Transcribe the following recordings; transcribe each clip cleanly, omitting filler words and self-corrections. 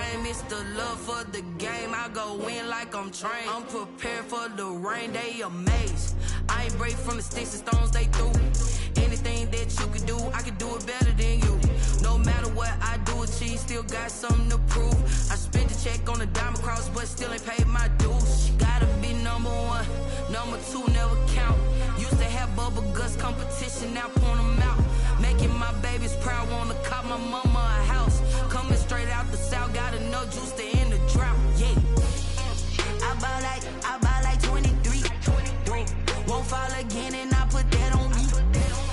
flame, it's the love for the game. I go in like I'm trained. I'm prepared for the rain, they amazed. I ain't break from the sticks and stones they threw. Anything that you can do, I can do it better than you. No matter what I do, achieve, still got something to prove. I spent the check on the diamond cross, but still ain't paid my dues. She gotta be number one, number two never count. Used to have bubble guts competition, now point them out. Making my babies proud, wanna cop my mama a house. Coming straight out the south, got enough juice to end the drought. Yeah, I buy like 23. Won't fall again, and I put that on me.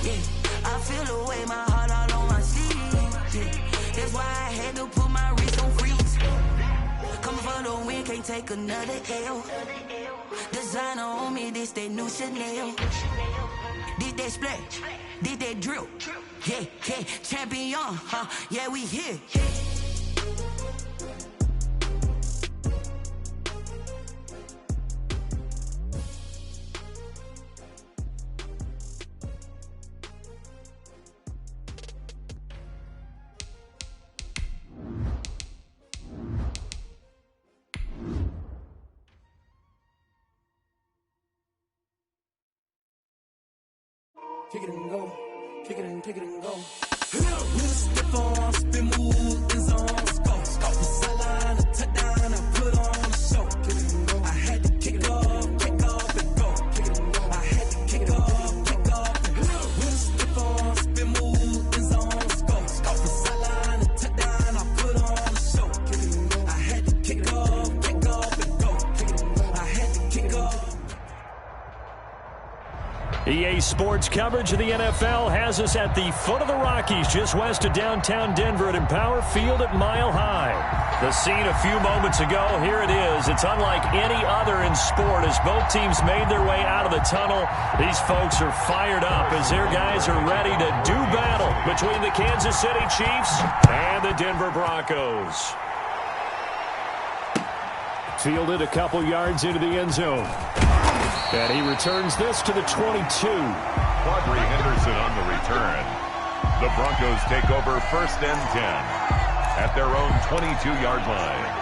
Yeah, I feel the way, my heart all on my sleeve. Yeah, that's why I had to put my wrist on freeze. Coming for the win, can't take another L. Designer on me, this that new Chanel. Did that splash, did that drill. Yeah, yeah, champion, huh? Yeah, we here. Kick it and go, kick it and go. We'll step on, spin, move, in zone, go. The sideline, a touchdown, I put on the show. Kick it and go. I had to kick off and go. Kick it and go. I had to kick off and go. We'll step on, spin, move, in zone, go. The sideline, a touchdown, I put on the show. Kick it and go. I had to kick off and go. Kick it and go. I had to kick off. EA Sports coverage of the NFL has us at the foot of the Rockies, just west of downtown Denver at Empower Field at Mile High. The scene a few moments ago, here it is. It's unlike any other in sport as both teams made their way out of the tunnel. These folks are fired up as their guys are ready to do battle between the Kansas City Chiefs and the Denver Broncos. Fielded a couple yards into the end zone. And he returns this to the 22. Quadri Henderson on the return. The Broncos take over 1st and 10 at their own 22-yard line.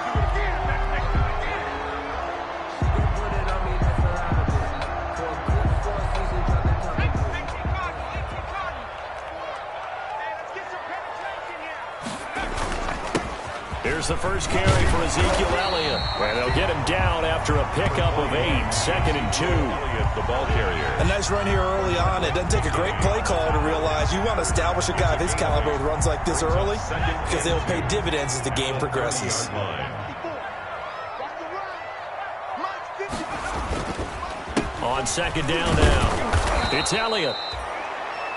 Here's the first carry for Ezekiel Elliott. And they'll get him down after a pickup of 8, 2nd and 2. Elliott, the ball carrier. A nice run here early on. It doesn't take a great play call to realize you want to establish a guy of his caliber with runs like this early because they'll pay dividends as the game progresses. On 2nd down now, it's Elliott.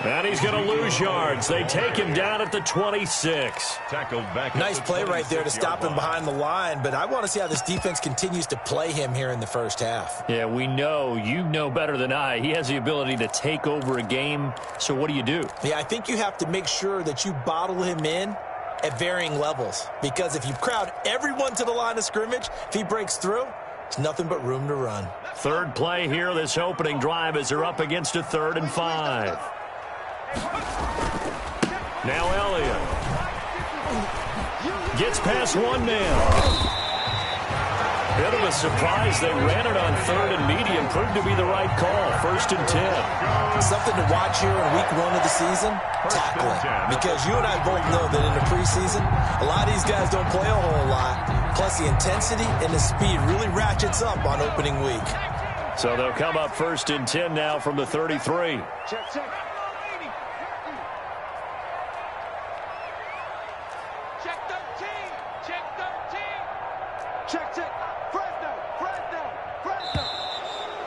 And he's going to lose yards. They take him down at the 26. Tackled back. Nice play right there to stop him behind the line, but I want to see how this defense continues to play him here in the first half. Yeah, we know. You know better than I. He has the ability to take over a game. So what do you do? Yeah, I think you have to make sure that you bottle him in at varying levels, because if you crowd everyone to the line of scrimmage, if he breaks through, it's nothing but room to run. Third play here, this opening drive, as they're up against a 3rd and 5. Now Elliott gets past one man. Bit of a surprise. They ran it on 3rd and medium. Proved to be the right call. 1st and 10. Something to watch here in week 1 of the season, tackling. Because you and I both know that in the preseason, a lot of these guys don't play a whole lot. Plus the intensity and the speed really ratchets up on opening week. So they'll come up 1st and 10 now from the 33. Check.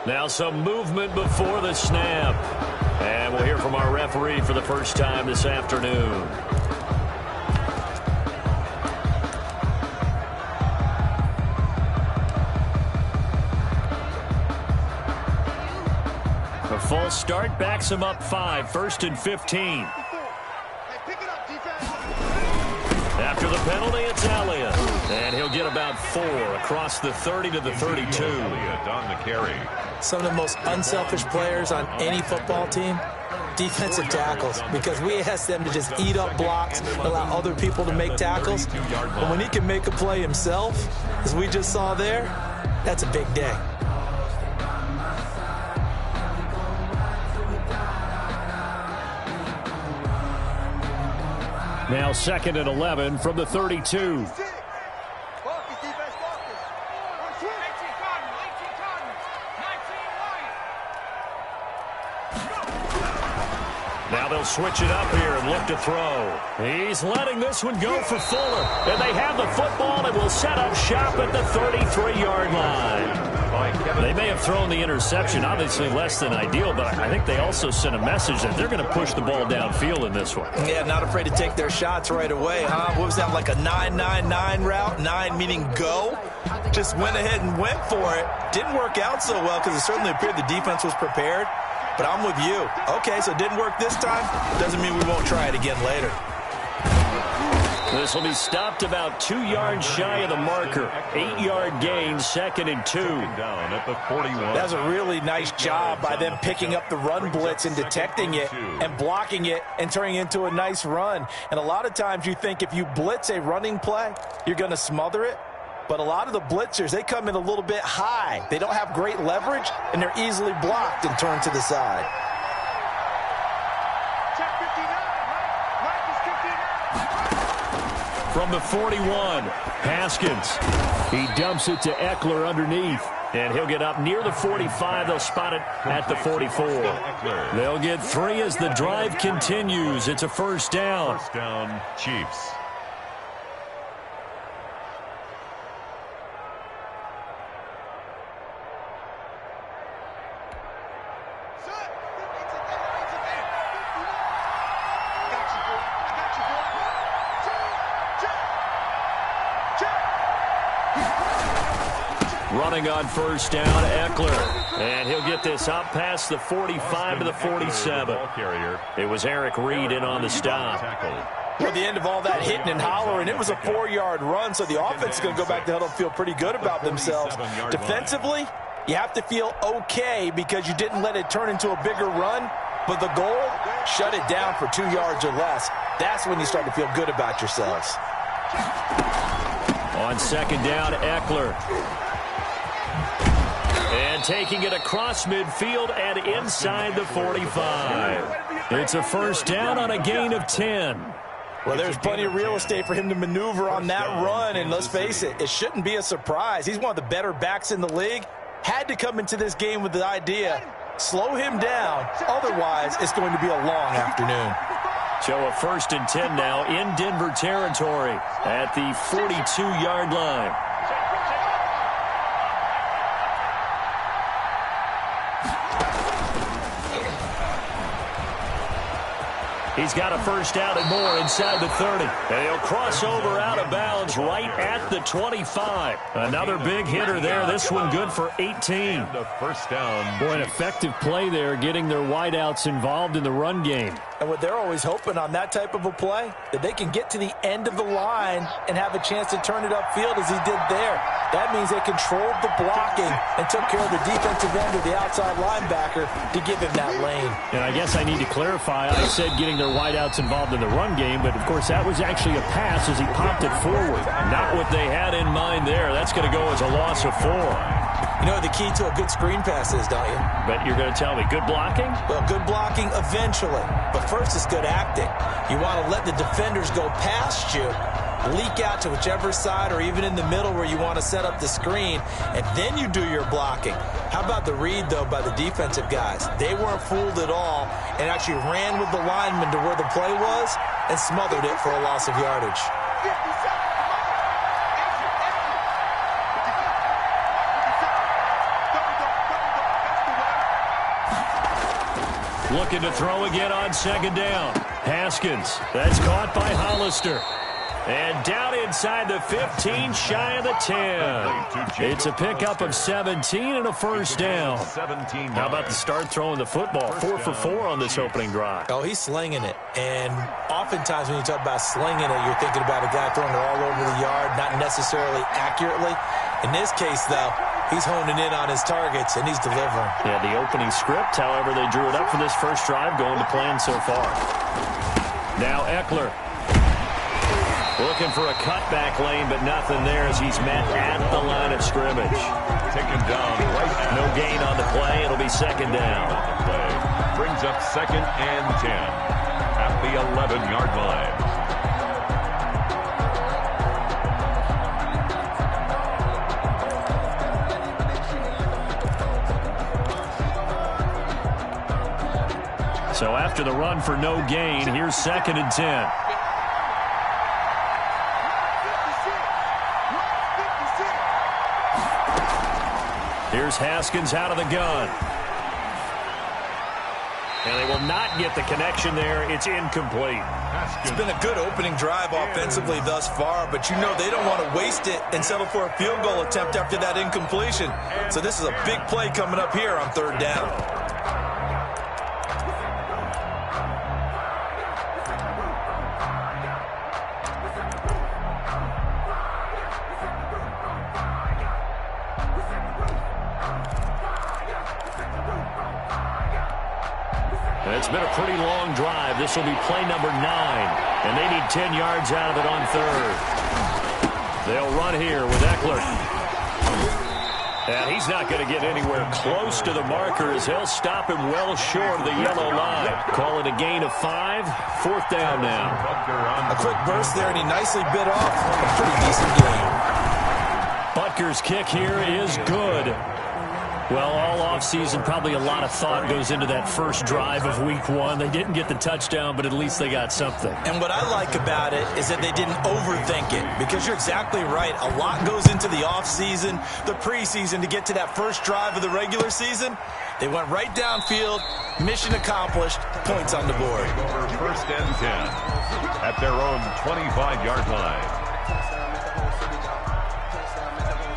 Now some movement before the snap. And we'll hear from our referee for the first time this afternoon. A full start backs him up 5, 1st and 15. After the penalty, it's Elliott. And he'll get a about 4 across the 30 to the 32. On the carry. Some of the most unselfish players on any football team, defensive tackles, because we ask them to just eat up blocks, allow other people to make tackles. But when he can make a play himself, as we just saw there, that's a big day. Now 2nd and 11 from the 32. Now they'll switch it up here and look to throw. He's letting this one go for Fuller. And they have the football and will set up shop at the 33-yard line. They may have thrown the interception, obviously less than ideal, but I think they also sent a message that they're going to push the ball downfield in this one. Yeah, not afraid to take their shots right away, huh? What was that, like a 9-9-9 route? 9 meaning go? Just went ahead and went for it. Didn't work out so well because it certainly appeared the defense was prepared. But I'm with you. Okay, so it didn't work this time. Doesn't mean we won't try it again later. This will be stopped about 2 yards shy of the marker. 8-yard gain, 2nd and 2. Down at the 41. That's a really nice job by them picking up the run blitz and detecting it and blocking it and turning it into a nice run. And a lot of times you think if you blitz a running play, you're going to smother it. But a lot of the blitzers, they come in a little bit high. They don't have great leverage, and they're easily blocked and turned to the side. From the 41, Haskins. He dumps it to Eckler underneath. And he'll get up near the 45. They'll spot it at the 44. They'll get 3 as the drive continues. It's a first down. First down, Chiefs. Running on first down, Eckler. And he'll get this up past the 45 to the 47. It was Eric Reed in on the stop. At the end of all that hitting and hollering, it was a 4-yard run, so the offense is going to go back to huddle and feel pretty good about themselves. Defensively, you have to feel okay because you didn't let it turn into a bigger run, but the goal, shut it down for 2 yards or less. That's when you start to feel good about yourselves. On second down, Eckler. And taking it across midfield and inside the 45. It's a first down on a gain of 10. Well, there's plenty of real estate for him to maneuver on that run, and let's face it, it shouldn't be a surprise. He's one of the better backs in the league. Had to come into this game with the idea, slow him down, otherwise it's going to be a long afternoon. So a first and 10 now in Denver territory at the 42-yard line. He's got a first down and more inside the 30. And he'll cross over out of bounds right at the 25. Another big hitter there. This one good for 18. The first down. Boy, an effective play there, getting their wideouts involved in the run game. And what they're always hoping on that type of a play, that they can get to the end of the line and have a chance to turn it upfield as he did there. That means they controlled the blocking and took care of the defensive end or the outside linebacker to give him that lane. And I guess I need to clarify, I said getting their wideouts involved in the run game, but of course that was actually a pass as he popped it forward. Not what they had in mind there. That's going to go as a loss of 4. You know what the key to a good screen pass is, don't you? But you're going to tell me, good blocking? Well, good blocking eventually. But first it's good acting. You want to let the defenders go past you, leak out to whichever side or even in the middle where you want to set up the screen, and then you do your blocking. How about the read, though, by the defensive guys? They weren't fooled at all and actually ran with the lineman to where the play was and smothered it for a loss of yardage. Looking to throw again on second down. Haskins. That's caught by Hollister. And down inside the 15, shy of the 10. It's a pickup of 17 and a first down. How about the start throwing the football? 4 for 4 on this opening drive. Oh, he's slinging it. And oftentimes when you talk about slinging it, you're thinking about a guy throwing it all over the yard, not necessarily accurately. In this case, though, he's honing in on his targets, and he's delivering. Yeah, the opening script, however, they drew it up for this first drive, going to plan so far. Now Eckler. Looking for a cutback lane, but nothing there as he's met at the line of scrimmage. Taken down right now. No gain on the play. It'll be second down. Play brings up 2nd and 10 at the 11-yard line. So after the run for no gain, here's 2nd and 10. Here's Haskins out of the gun. And they will not get the connection there. It's incomplete. It's been a good opening drive offensively thus far, but you know they don't want to waste it and settle for a field goal attempt after that incompletion. So this is a big play coming up here on 3rd down. It's been a pretty long drive. This will be play number 9. And they need 10 yards out of it on 3rd. They'll run here with Eckler. And he's not going to get anywhere close to the marker as they'll stop him well short of the yellow line. Call it a gain of 5. 4th down now. A quick burst there, and he nicely bit off a pretty decent game. Butker's kick here is good. Well, all offseason, probably a lot of thought goes into that first drive of Week 1. They didn't get the touchdown, but at least they got something. And what I like about it is that they didn't overthink it, because you're exactly right. A lot goes into the offseason, the preseason, to get to that first drive of the regular season. They went right downfield, mission accomplished, points on the board. Over 1st and 10 at their own 25-yard line.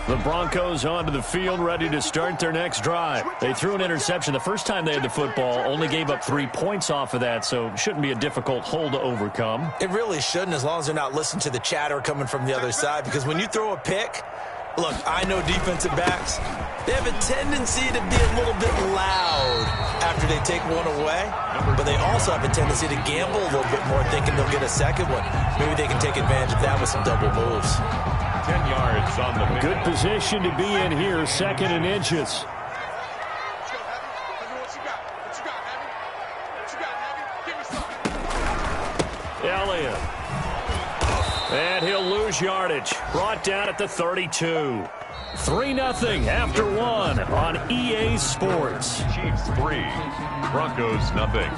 The Broncos onto the field, ready to start their next drive. They threw an interception the first time they had the football, only gave up 3 points off of that, so it shouldn't be a difficult hole to overcome. It really shouldn't, as long as they're not listening to the chatter coming from the other side, because when you throw a pick, look, I know defensive backs, they have a tendency to be a little bit loud after they take one away, but they also have a tendency to gamble a little bit more, thinking they'll get a second one. Maybe they can take advantage of that with some double moves. 10 yards on the good position to be in here, 2nd and inches. Elliott. And he'll lose yardage. Brought down at the 32. 3-0 after 1 on EA Sports. Chiefs 3, Broncos 0.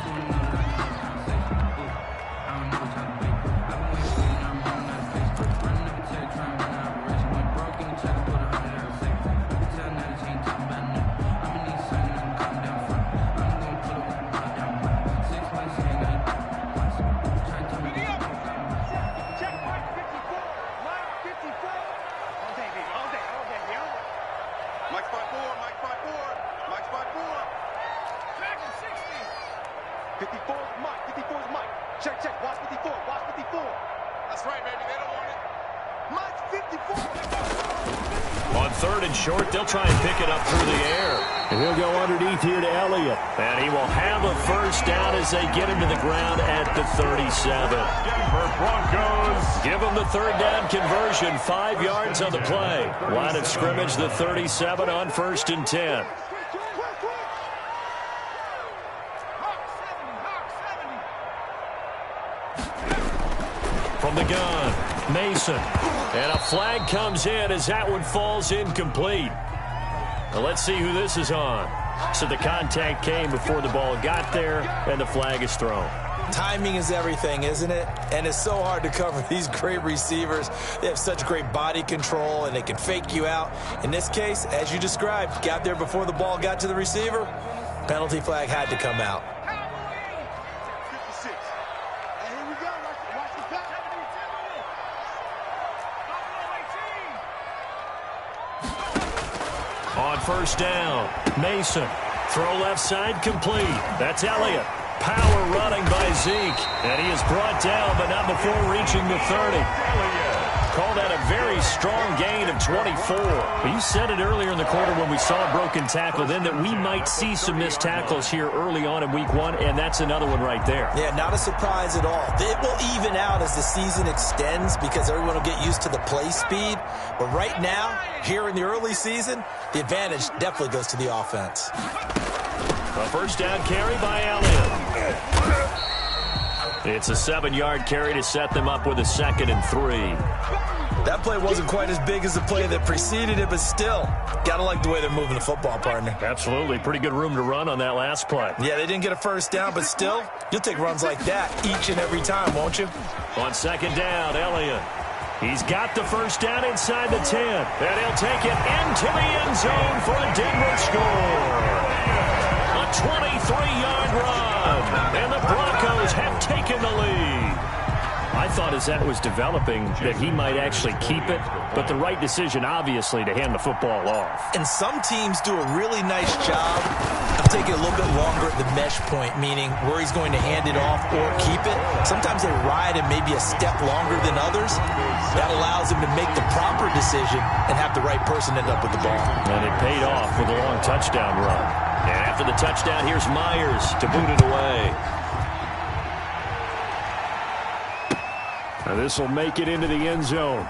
On 3rd and short, they'll try and pick it up through the air. And he'll go underneath here to Elliott. And he will have a first down as they get him to the ground at the 37. Denver Broncos. Give him the 3rd down conversion. 5 yards on the play. Line of scrimmage, the 37 on 1st and 10. From the gun, Mason. And a flag comes in as that one falls incomplete. Now let's see who this is on. So the contact came before the ball got there, and the flag is thrown. Timing is everything, isn't it? And it's so hard to cover these great receivers. They have such great body control, and they can fake you out. In this case, as you described, got there before the ball got to the receiver. Penalty flag had to come out. On 1st down, Mason. Throw left side complete. That's Elliott. Power running by Zeke. And he is brought down, but not before reaching the 30. Call that a very strong gain of 24. Well, you said it earlier in the quarter when we saw a broken tackle then that we might see some missed tackles here early on in week 1, and that's another one right there. Yeah, not a surprise at all. It will even out as the season extends because everyone will get used to the play speed. But right now, here in the early season, the advantage definitely goes to the offense. A first down carry by Elliott. It's a 7-yard carry to set them up with a 2nd and 3. That play wasn't quite as big as the play that preceded it, but still, got to like the way they're moving the football, partner. Absolutely. Pretty good room to run on that last play. Yeah, they didn't get a first down, but still, you'll take runs like that each and every time, won't you? On 2nd down, Elliott. He's got the first down inside the 10. And he'll take it into the end zone for a Denver score. A 23-yard run, and the Broncos have taken the lead. I thought as that was developing that he might actually keep it, but the right decision, obviously, to hand the football off. And some teams do a really nice job of taking a little bit longer at the mesh point, meaning where he's going to hand it off or keep it. Sometimes they ride it maybe a step longer than others. That allows him to make the proper decision and have the right person end up with the ball. And it paid off with a long touchdown run. And after the touchdown, here's Myers to boot it away. Now this will make it into the end zone.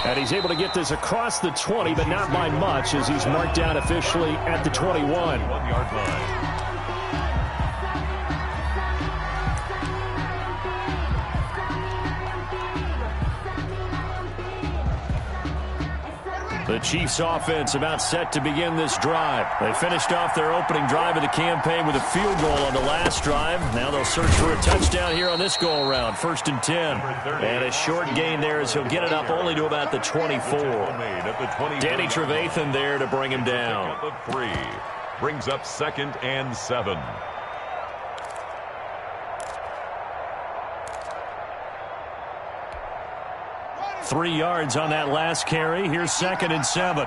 And he's able to get this across the 20, but not by much, as he's marked down officially at the 21. 1-yard line. The Chiefs offense about set to begin this drive. They finished off their opening drive of the campaign with a field goal on the last drive. Now they'll search for a touchdown here on this go-around. 1st and 10. And a short gain there as he'll get it up only to about the 24. Danny Trevathan there to bring him down. 3 brings up 2nd and 7. Three yards on that last carry. Here's 2nd and 7.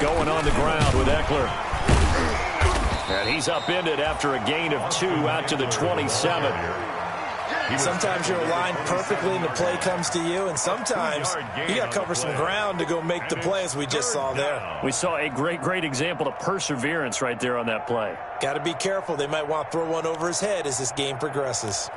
Going on the ground with Eckler. And he's upended after a gain of 2 out to the 27. Sometimes you're aligned perfectly and the play comes to you, and sometimes you got to cover some ground to go make the play, as we just saw there. We saw a great example of perseverance right there on that play. Got to be careful. They might want to throw one over his head as this game progresses.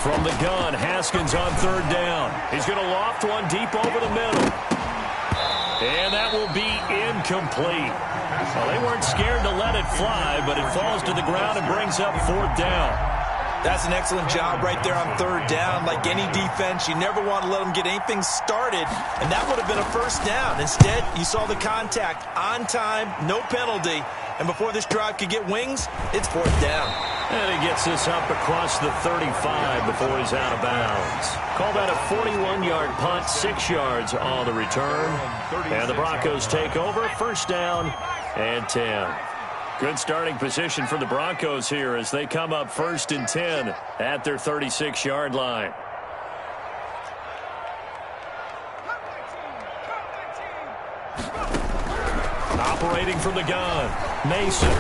From the gun, Haskins on 3rd down. He's going to loft one deep over the middle. And that will be incomplete. Well, they weren't scared to let it fly, but it falls to the ground and brings up 4th down. That's an excellent job right there on 3rd down. Like any defense, you never want to let them get anything started, and that would have been a first down. Instead, you saw the contact on time, no penalty, and before this drive could get wings, it's 4th down. And he gets this up across the 35 before he's out of bounds. Call that a 41-yard punt, 6 yards on the return. And the Broncos take over, 1st down and 10. Good starting position for the Broncos here as they come up 1st and 10 at their 36-yard line. Operating from the gun, Mason.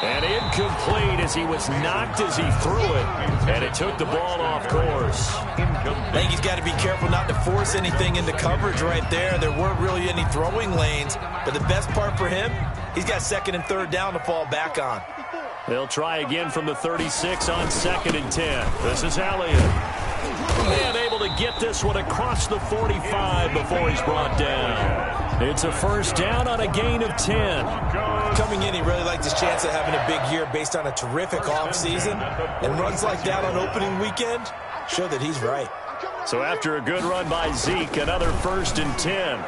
And incomplete as he was knocked as he threw it. And it took the ball off course. I think he's got to be careful not to force anything into coverage right there. There weren't really any throwing lanes. But the best part for him, he's got 2nd and 3rd down to fall back on. They'll try again from the 36 on 2nd and 10. This is Elliott. And able to get this one across the 45 before he's brought down. It's a 1st down on a gain of 10. Coming in, he really liked his chance of having a big year based on a terrific offseason. And runs like that on opening weekend show that he's right. So after a good run by Zeke, another 1st and 10.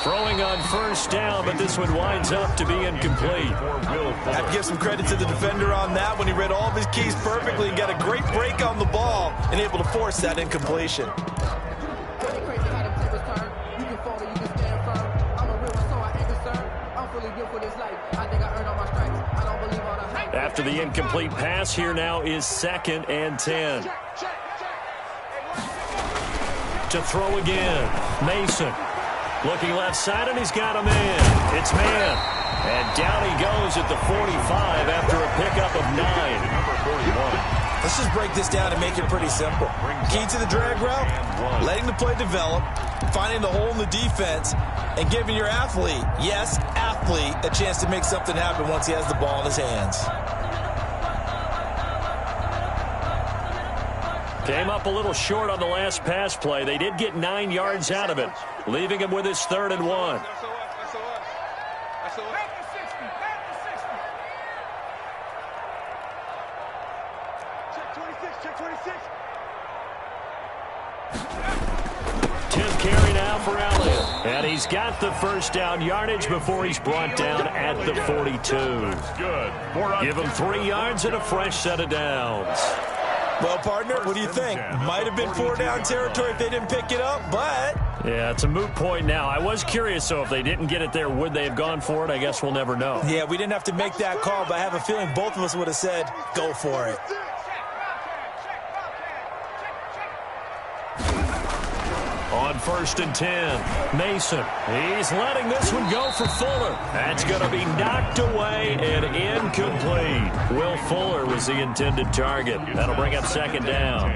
Throwing on 1st down, but this one winds up to be incomplete. I have to give some credit to the defender on that when he read all of his keys perfectly and got a great break on the ball and able to force that incompletion. After the incomplete pass, here now is 2nd and 10. To throw again, Mason. Looking left side, and he's got a man. It's man. And down he goes at the 45 after a pickup of 9. Number 41. Let's just break this down and make it pretty simple. Key to the drag route, letting the play develop, finding the hole in the defense, and giving your athlete, yes, athlete, a chance to make something happen once he has the ball in his hands. Came up a little short on the last pass play. They did get 9 yards out of it, leaving him with his 3rd and 1. For Elliott. And he's got the first down yardage before he's brought down at the 42. Give him 3 yards and a fresh set of downs. Well, partner, what do you think? Might have been 4 down territory if they didn't pick it up, but... Yeah, it's a moot point now. I was curious, so if they didn't get it there, would they have gone for it? I guess we'll never know. Yeah, we didn't have to make that call, but I have a feeling both of us would have said, go for it. On 1st and 10, Mason. He's letting this one go for Fuller. That's going to be knocked away and incomplete. Will Fuller was the intended target. That'll bring up 2nd down.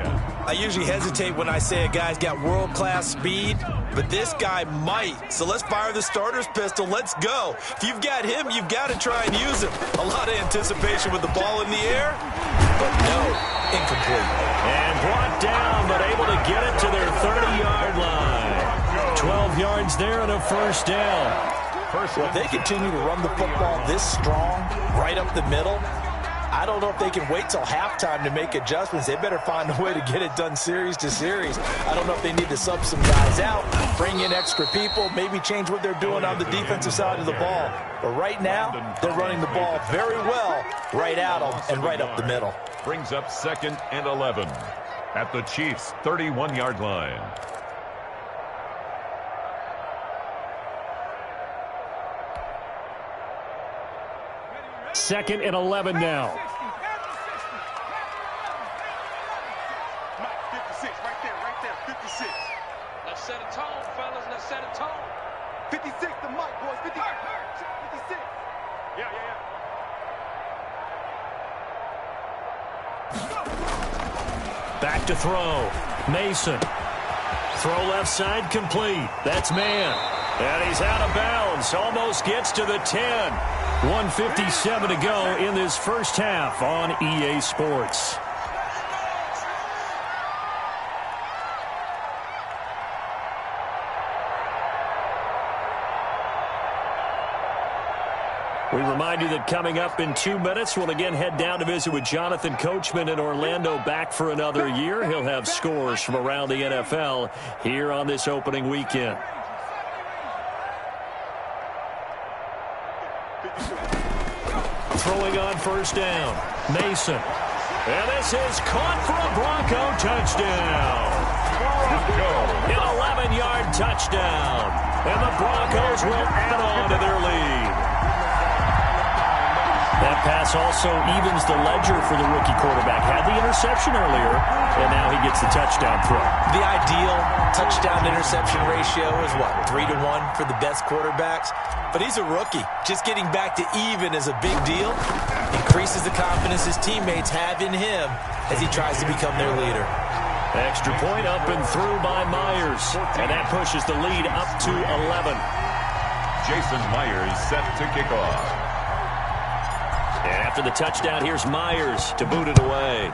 I usually hesitate when I say a guy's got world-class speed, but this guy might. So let's fire the starter's pistol. Let's go. If you've got him, you've got to try and use him. A lot of anticipation with the ball in the air, but no, incomplete. And brought down, but able to get it to their 30-yard line. 12 yards there and a 1st down. Well, if they continue to run the football this strong, right up the middle, I don't know if they can wait till halftime to make adjustments. They better find a way to get it done series to series. I don't know if they need to sub some guys out, bring in extra people, maybe change what they're doing on the defensive side of the ball. But right now, they're running the ball very well right at them and right up the middle. Brings up 2nd and 11 at the Chiefs' 31-yard line. Second and 11 now. 56, right there, 56. Let's set a tone, fellas. Let's set a tone. 56, the mic, boys. 56. Yeah. Back to throw. Mason. Throw left side complete. That's man. And he's out of bounds. Almost gets to the 10. 1:57 to go in this first half on EA Sports. We remind you that coming up in 2 minutes, we'll again head down to visit with Jonathan Coachman in Orlando, back for another year. He'll have scores from around the NFL here on this opening weekend. Throwing on 1st down, Mason. And this is caught for a Bronco touchdown. An 11-yard touchdown. And the Broncos will add on to their lead. That pass also evens the ledger for the rookie quarterback. Had the interception earlier, and now he gets the touchdown throw. The ideal touchdown-interception ratio is what, 3-1 for the best quarterbacks? But he's a rookie. Just getting back to even is a big deal. Increases the confidence his teammates have in him as he tries to become their leader. Extra point up and through by Myers. And that pushes the lead up to 11. Jason Myers set to kick off. And after the touchdown, here's Myers to boot it away.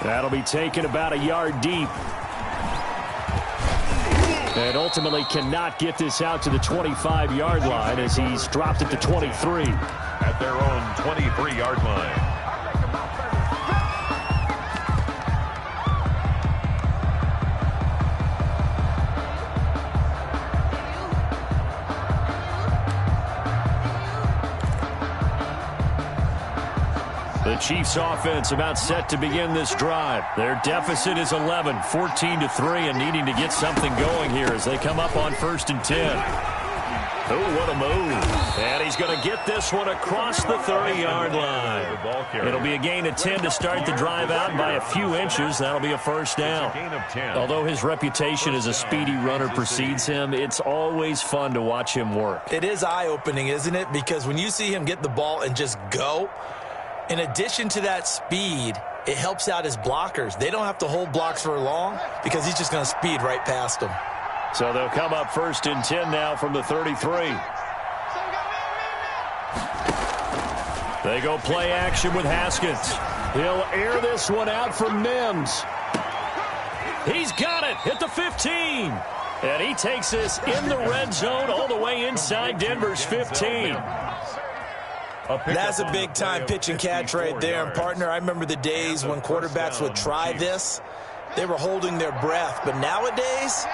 That'll be taken about a yard deep. And ultimately cannot get this out to the 25-yard line as he's dropped it to 23. At their own 23-yard line. The Chiefs offense about set to begin this drive. Their deficit is 11, 14-3, and needing to get something going here as they come up on 1st and 10. Oh, what a move. And he's going to get this one across the 30-yard line. It'll be a gain of 10 to start the drive out by a few inches. That'll be a first down. Although his reputation as a speedy runner precedes him, it's always fun to watch him work. It is eye-opening, isn't it? Because when you see him get the ball and just go, in addition to that speed, it helps out his blockers. They don't have to hold blocks for long because he's just going to speed right past them. So they'll come up 1st and 10 now from the 33. They go play action with Haskins. He'll air this one out for Mims. He's got it at the 15. And he takes this in the red zone all the way inside Denver's 15. That's a big-time pitch and catch right there. And, partner, I remember the days when quarterbacks would try this. They were holding their breath. But nowadays,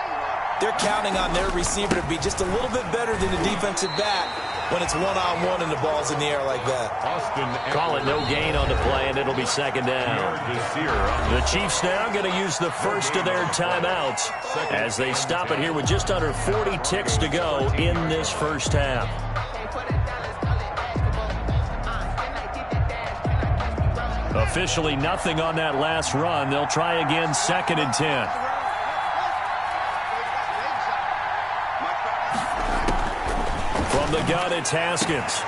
they're counting on their receiver to be just a little bit better than the defensive back when it's one-on-one and the ball's in the air like that. Call it no gain on the play, and it'll be second down. The Chiefs now going to use the first of their timeouts as they stop it here with just under 40 ticks to go in this first half. Officially nothing on that last run. They'll try again 2nd and 10. From the gun, it's Haskins.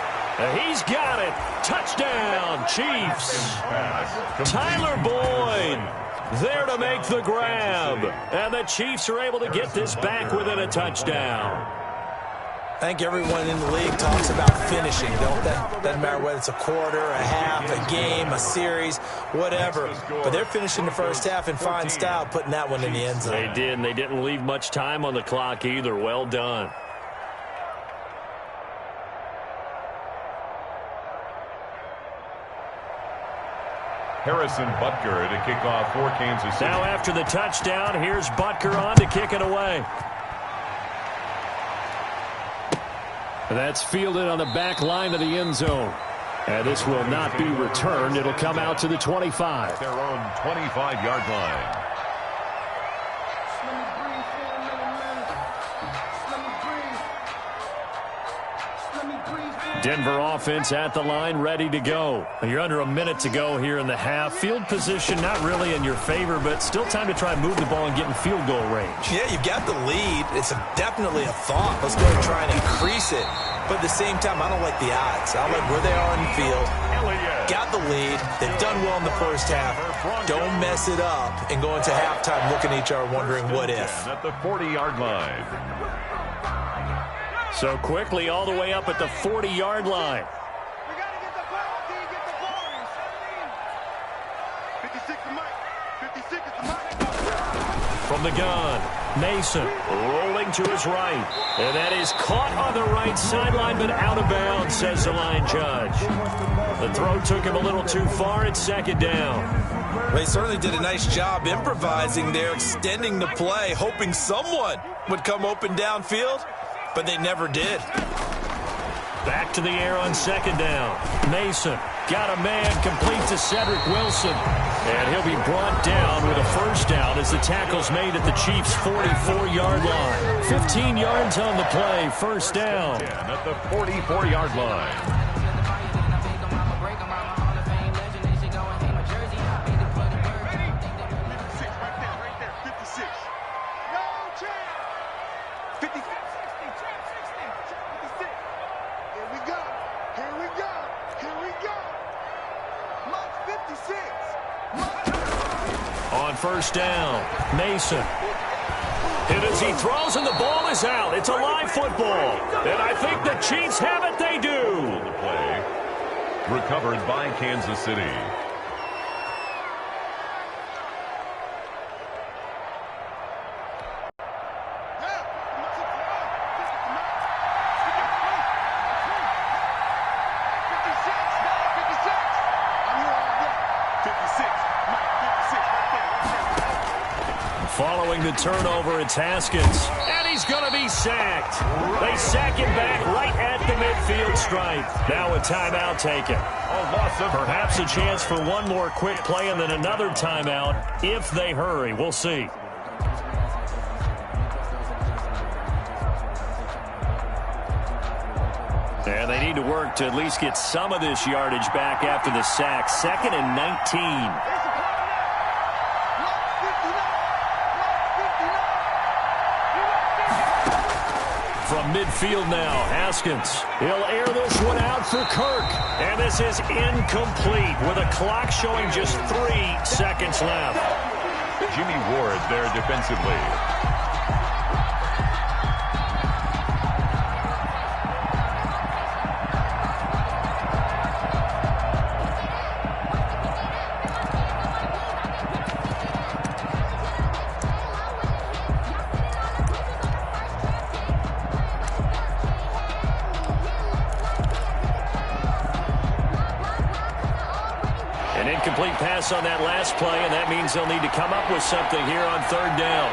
He's got it. Touchdown, Chiefs. Tyler Boyd there to make the grab. And the Chiefs are able to get this back within a touchdown. I think everyone in the league talks about finishing, don't they? Doesn't matter whether it's a quarter, a half, a game, a series, whatever. But they're finishing the first half in fine style, putting that one in the end zone. They did, and they didn't leave much time on the clock either. Well done. Harrison Butker to kick off for Kansas City. Now after the touchdown, here's Butker on to kick it away. That's fielded on the back line of the end zone. And this will not be returned. It'll come out to the 25. Their own 25-yard line. Denver offense at the line, ready to go. You're under a minute to go here in the half. Field position not really in your favor, but still time to try and move the ball and get in field goal range. Yeah, you've got the lead. It's definitely a thought. Let's go and try and increase it. But at the same time, I don't like the odds. I like where they are on the field. Got the lead. They've done well in the first half. Don't mess it up and go into halftime looking at each other wondering what if. At the 40-yard line. So quickly all the way up at the 40-yard line. We got to get the ball, D. Get the ball. 56 to Mike. 56 is to Mike. From the gun, Mason rolling to his right. And that is caught on the right sideline, but out of bounds, says the line judge. The throw took him a little too far. It's 2nd down. They certainly did a nice job improvising there, extending the play, hoping someone would come open downfield. But they never did. Back to the air on 2nd down. Mason got a man complete to Cedric Wilson. And he'll be brought down with a first down as the tackle's made at the Chiefs' 44-yard line. 15 yards on the play, first down. At the 44-yard line. On first down, Mason. And as he throws and the ball is out, it's a live football. And I think the Chiefs have it, they do. The play recovered by Kansas City. Following the turnover, it's Haskins. And he's going to be sacked. They sack him back right at the midfield stripe. Now a timeout taken. Perhaps a chance for one more quick play and then another timeout if they hurry. We'll see. And they need to work to at least get some of this yardage back after the sack. 2nd and 19. From midfield now, Haskins. He'll air this one out for Kirk. And this is incomplete with a clock showing just 3 seconds left. Jimmy Ward there defensively. Incomplete pass on that last play, and that means they'll need to come up with something here on 3rd down.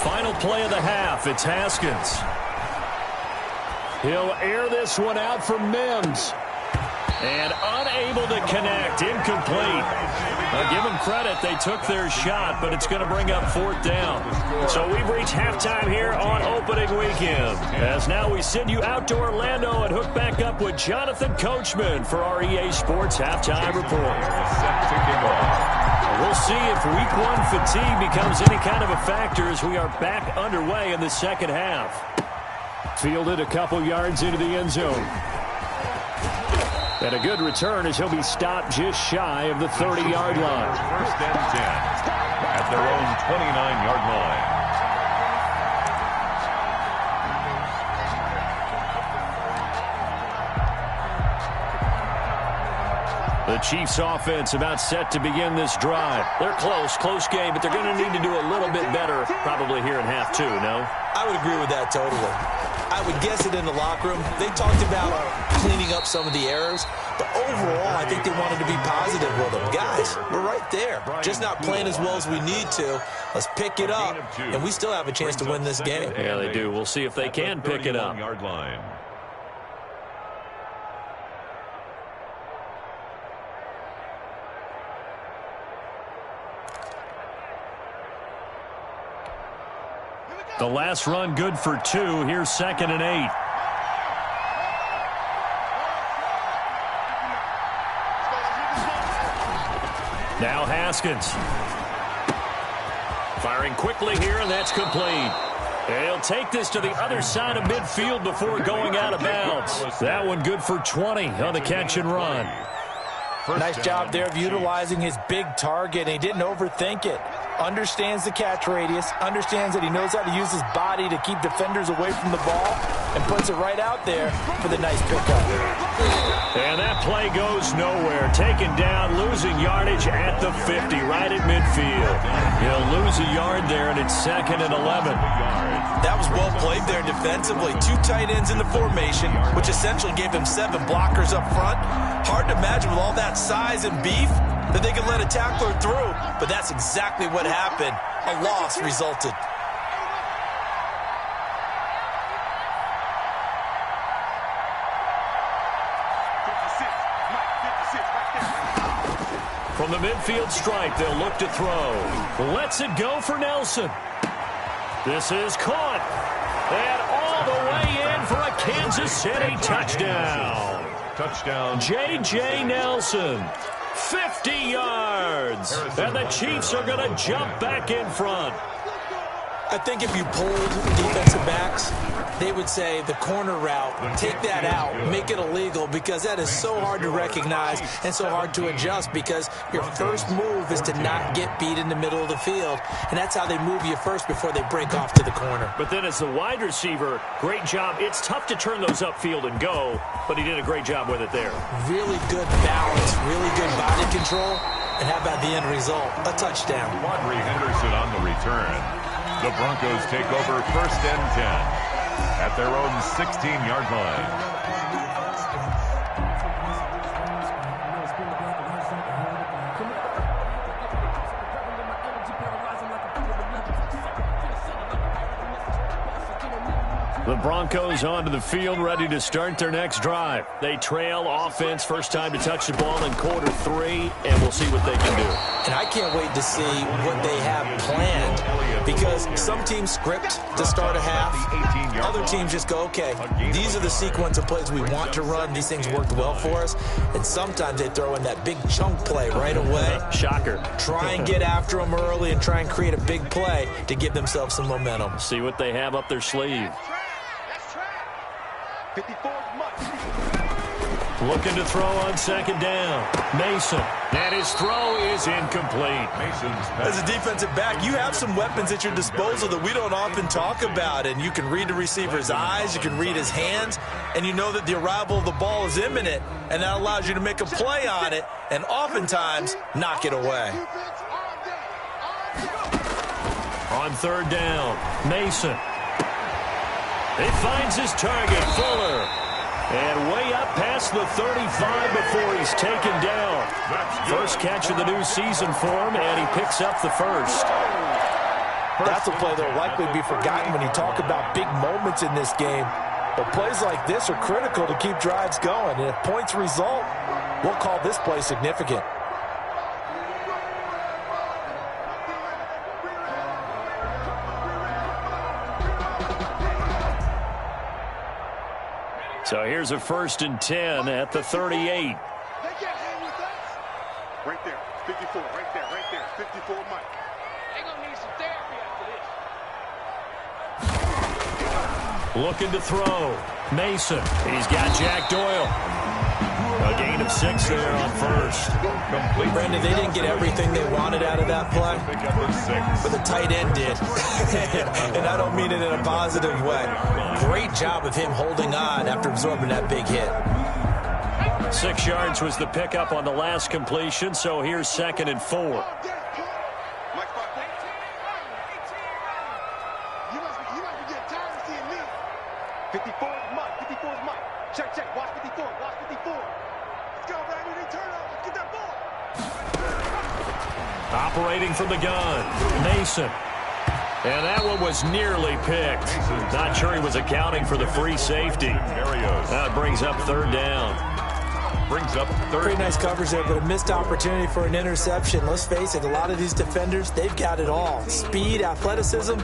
Final play of the half, it's Haskins. He'll air this one out for Mims. And unable to connect, incomplete. Now, give them credit, they took their shot, but it's going to bring up 4th down. So we've reached halftime here on opening weekend. As now we send you out to Orlando and hook back up with Jonathan Coachman for our EA Sports Halftime Report. We'll see if Week 1 fatigue becomes any kind of a factor as we are back underway in the second half. Fielded a couple yards into the end zone. And a good return as he'll be stopped just shy of the 30-yard line. 1st and 10 at their own 29-yard line. The Chiefs offense about set to begin this drive. They're close game, but they're going to need to do a little bit better probably here in half 2, no? I would agree with that totally. I would guess it in the locker room. They talked about cleaning up some of the errors, but overall, I think they wanted to be positive with them. Guys, we're right there. Just not playing as well as we need to. Let's pick it up, and we still have a chance to win this game. Yeah, they do. We'll see if they can pick it up. The last run good for 2. Here's 2nd and 8. Now Haskins. Firing quickly here, and that's complete. He'll take this to the other side of midfield before going out of bounds. That one good for 20 on the catch and run. Nice job there of utilizing his big target. He didn't overthink it. Understands the catch radius, understands that he knows how to use his body to keep defenders away from the ball, and puts it right out there for the nice pickup. And that play goes nowhere. Taken down, losing yardage at the 50, right at midfield. He'll lose a yard there, and it's 2nd and 11. That was well played there defensively. 2 tight ends in the formation, which essentially gave him 7 blockers up front. Hard to imagine with all that size and beef that they could let a tackler through, but that's exactly what happened. A loss resulted. From the midfield stripe, they'll look to throw. Lets it go for Nelson. This is caught. And all the way in for a Kansas City touchdown. Touchdown. J.J. Nelson. 50 yards. And the Chiefs are going to jump back in front. I think if you polled defensive backs, they would say the corner route, take that out, make it illegal, because that is so hard to recognize and so hard to adjust, because your first move is to not get beat in the middle of the field, and that's how they move you first before they break off to the corner. But then as the wide receiver, great job. It's tough to turn those upfield and go, but he did a great job with it there. Really good balance, really good body control, and how about the end result? A touchdown. Quadri Henderson on the return. The Broncos take over 1st and 10 at their own 16-yard line. The Broncos onto the field, ready to start their next drive. They trail offense, first time to touch the ball in quarter 3, and we'll see what they can do. And I can't wait to see what they have planned, because some teams script to start a half. Other teams just go, okay, these are the sequence of plays we want to run. These things worked well for us. And sometimes they throw in that big chunk play right away. Shocker. Try and get after them early and try and create a big play to give themselves some momentum. See what they have up their sleeve. 54 much. Looking to throw on second down. Mason. And his throw is incomplete. As a defensive back, you have some weapons at your disposal that we don't often talk about. And you can read the receiver's eyes, you can read his hands, and you know that the arrival of the ball is imminent. And that allows you to make a play on it and oftentimes knock it away. On third down, Mason. He finds his target, Fuller. And way up past the 35 before he's taken down. First catch of the new season for him, and he picks up the first. That's a play that will likely be forgotten when you talk about big moments in this game. But plays like this are critical to keep drives going. And if points result, we'll call this play significant. So here's a 1st and 10 at the 38. Right there, 54, right there, 54 Mike. They're going to need some therapy after this. Looking to throw. Mason. He's got Jack Doyle. A gain of 6 there on first. Brandon, they didn't get everything they wanted out of that play, but the tight end did. And I don't mean it in a positive way. Great job of him holding on after absorbing that big hit. 6 yards was the pickup on the last completion, so here's 2nd and 4. You must be getting tired of seeing me. 54 is Mike. 54 is Mike. Check. Watch 54. Watch 54. Let's go, baby. They turn up. Let's get that ball. Operating from the gun, Mason. And that one was nearly picked. Not sure he was accounting for the free safety. That brings up 3rd down. Pretty nice coverage there, but a missed opportunity for an interception. Let's face it, a lot of these defenders, they've got it all. Speed, athleticism,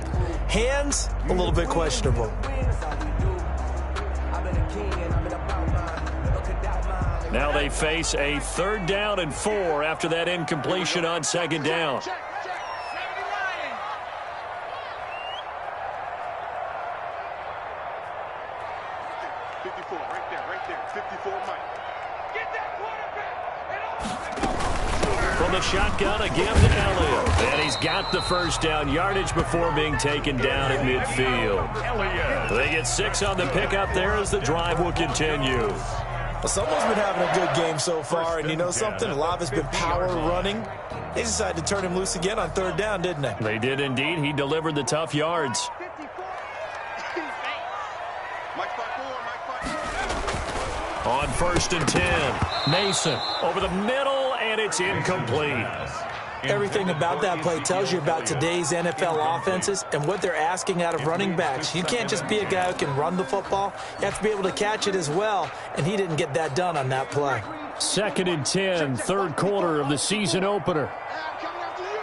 hands, a little bit questionable. Now they face a 3rd down and 4 after that incompletion on 2nd down. Check. 54, right there. 54 Mike. Get that quarterback. From the shotgun, a give to Elliott. And he's got the 1st down yardage before being taken down at midfield. They get 6 on the pickup there as the drive will continue. Well, someone's been having a good game so far, and you know something? A lot of it's been power running. They decided to turn him loose again on 3rd down, didn't they? They did indeed. He delivered the tough yards. On 1st and 10, Mason over the middle, and it's incomplete. Everything about that play tells you about today's NFL offenses and what they're asking out of running backs. You can't just be a guy who can run the football. You have to be able to catch it as well, and he didn't get that done on that play. 2nd and 10, 3rd quarter of the season opener. I'm coming after you.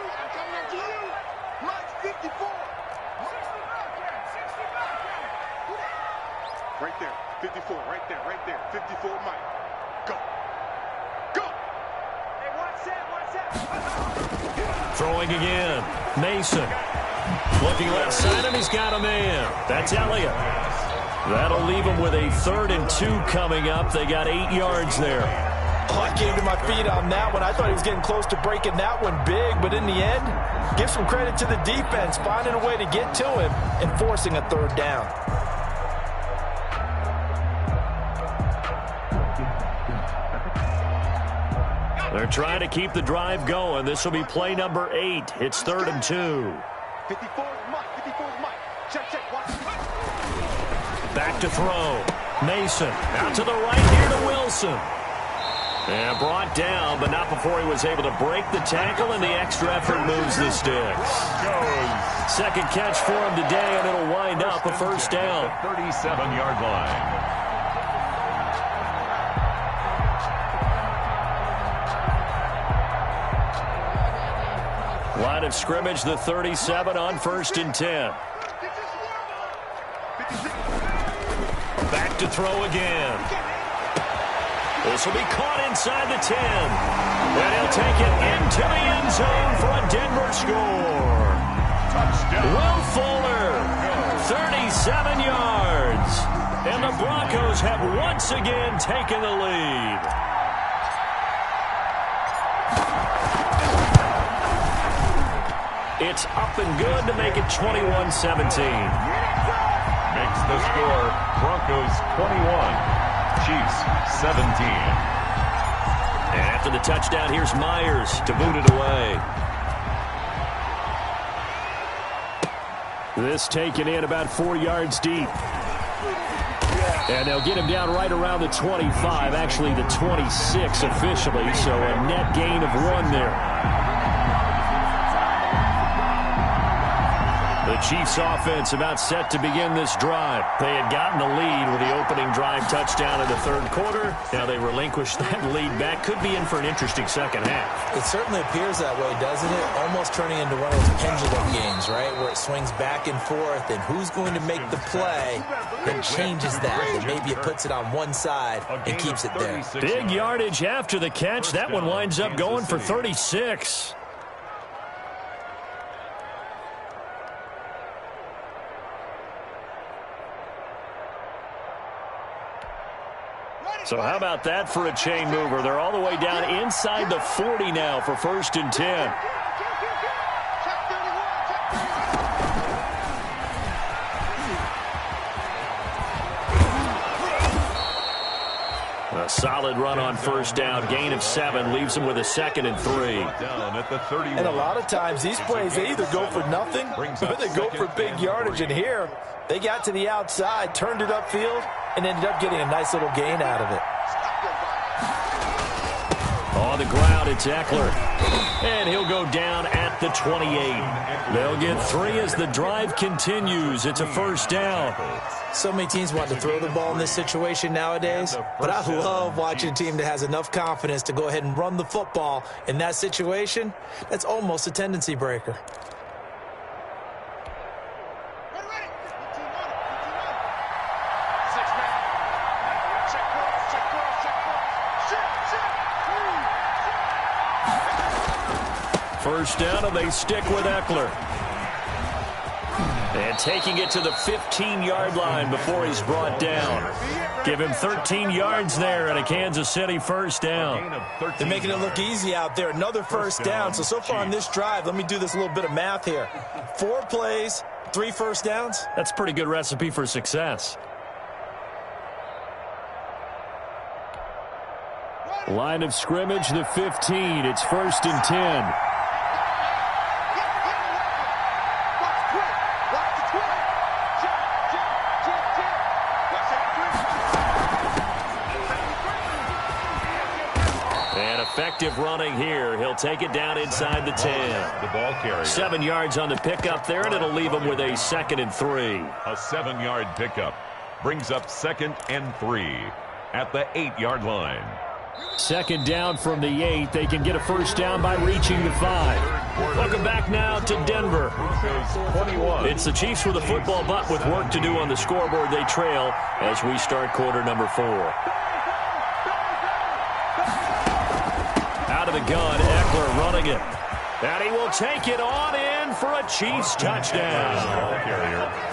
Mike's 54. Right there, 54, right there. 54 Mike. Go. Hey, watch that. Throwing again, Mason. Looking left side, and he's got a man. That's Elliott. That'll leave him with a 3rd and 2 coming up. They got 8 yards there. Oh, I came to my feet on that one. I thought he was getting close to breaking that one big, but in the end, give some credit to the defense, finding a way to get to him and forcing a 3rd down. They're trying to keep the drive going. This will be play number 8. It's 3rd and 2. 54 is Mike. Check. Watch. Back to throw. Mason out to the right here to Wilson. And brought down, but not before he was able to break the tackle, and the extra effort moves the sticks. Second catch for him today, and it'll wind up a first down. 37-yard line. Line of scrimmage, the 37 on 1st and 10. Back to throw again. This will be caught inside the 10. And he'll take it into the end zone for a Denver score. Touchdown. Will Fuller, 37 yards. And the Broncos have once again taken the lead. It's up and good to make it 21-17. Makes the score Broncos 21. Chiefs 17. And after the touchdown, here's Myers to boot it away. This taken in about 4 yards deep. And they'll get him down right around the 25, actually the 26 officially, so a net gain of 1 there. The Chiefs offense about set to begin this drive. They had gotten the lead with the opening drive touchdown in the third quarter. Now they relinquished that lead back. Could be in for an interesting second half. It certainly appears that way, doesn't it? Almost turning into one of those pendulum games, right? Where it swings back and forth, and who's going to make the play that changes that? And maybe it puts it on one side and keeps it there. Big yardage after the catch. That one winds up going for 36. So how about that for a chain mover? They're all the way down inside the 40 now for 1st and 10. A solid run on 1st down. Gain of 7 leaves them with a 2nd and 3. Down at the 31. And a lot of times these plays, they either go for nothing or they go for big yardage. And here, they got to the outside, turned it upfield, and ended up getting a nice little gain out of it. On the ground, it's Eckler. And he'll go down at the 28. They'll get 3 as the drive continues. It's a 1st down. So many teams want to throw the ball in this situation nowadays, but I love watching a team that has enough confidence to go ahead and run the football in that situation. That's almost a tendency breaker. First down, and they stick with Eckler. And taking it to the 15-yard line before he's brought down. Give him 13 yards there and a Kansas City 1st down. They're making it look easy out there. Another 1st down. So far on this drive, let me do this little bit of math here. 4 plays, 3 1st downs. That's a pretty good recipe for success. Line of scrimmage, the 15. It's 1st and 10. Effective running here. He'll take it down inside the 10. The ball carrier. 7 yards on the pickup there, and it'll leave him with a 2nd and 3. A 7-yard pickup brings up 2nd and 3 at the 8-yard line. 2nd down from the 8. They can get a 1st down by reaching the 5. Welcome back now to Denver. 21. It's the Chiefs with a football, but with work to do on the scoreboard. They trail as we start quarter number 4. Out of the gun, Eckler running it. And he will take it on in for a Chiefs touchdown.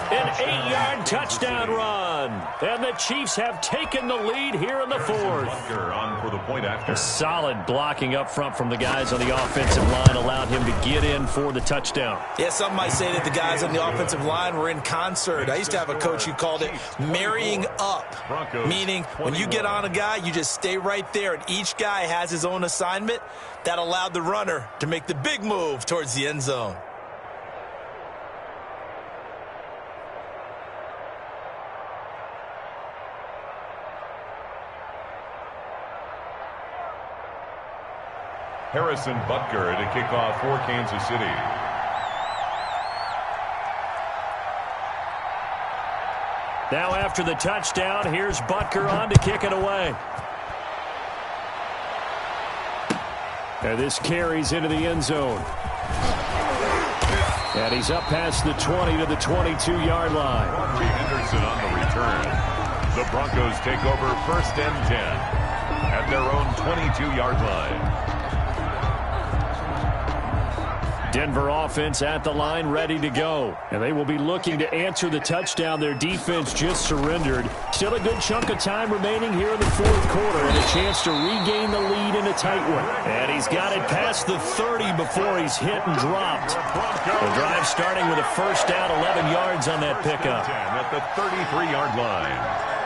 An 8-yard touchdown run. And the Chiefs have taken the lead here in the 4th. On for the point after. Solid blocking up front from the guys on the offensive line allowed him to get in for the touchdown. Yeah, some might say that the guys on the offensive line were in concert. I used to have a coach who called it marrying up, meaning when you get on a guy, you just stay right there, and each guy has his own assignment. That allowed the runner to make the big move towards the end zone. Harrison Butker to kick off for Kansas City. Now after the touchdown, here's Butker on to kick it away. And this carries into the end zone. And he's up past the 20 to the 22-yard line. Quadri Henderson on the return. The Broncos take over 1st and 10 at their own 22-yard line. Denver offense at the line, ready to go. And they will be looking to answer the touchdown their defense just surrendered. Still a good chunk of time remaining here in the 4th quarter and a chance to regain the lead in a tight one. And he's got it past the 30 before he's hit and dropped. The drive starting with a first down, 11 yards on that pickup. At the 33-yard line.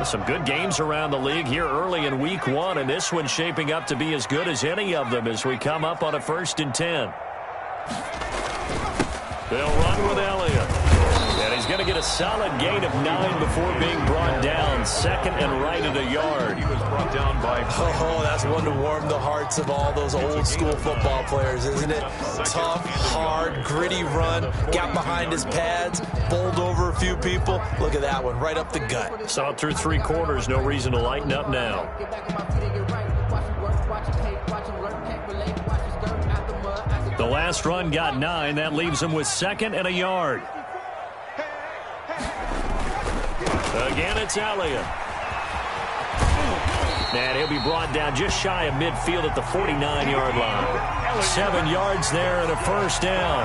Some good games around the league here early in week 1, and this one's shaping up to be as good as any of them as we come up on a 1st and 10. They'll run with Elliott. And he's going to get a solid gain of 9 before being brought down. 2nd and right at a yard. He was brought down by... Oh, that's one to warm the hearts of all those old school football players, isn't it? Tough, hard, gritty run. Got behind his pads, bowled over a few people. Look at that one, right up the gut. Saw it through 3 quarters. No reason to lighten up now. The last run got 9. That leaves him with 2nd and a yard. Again, it's Elliott. And he'll be brought down just shy of midfield at the 49-yard line. 7 yards there and a first down.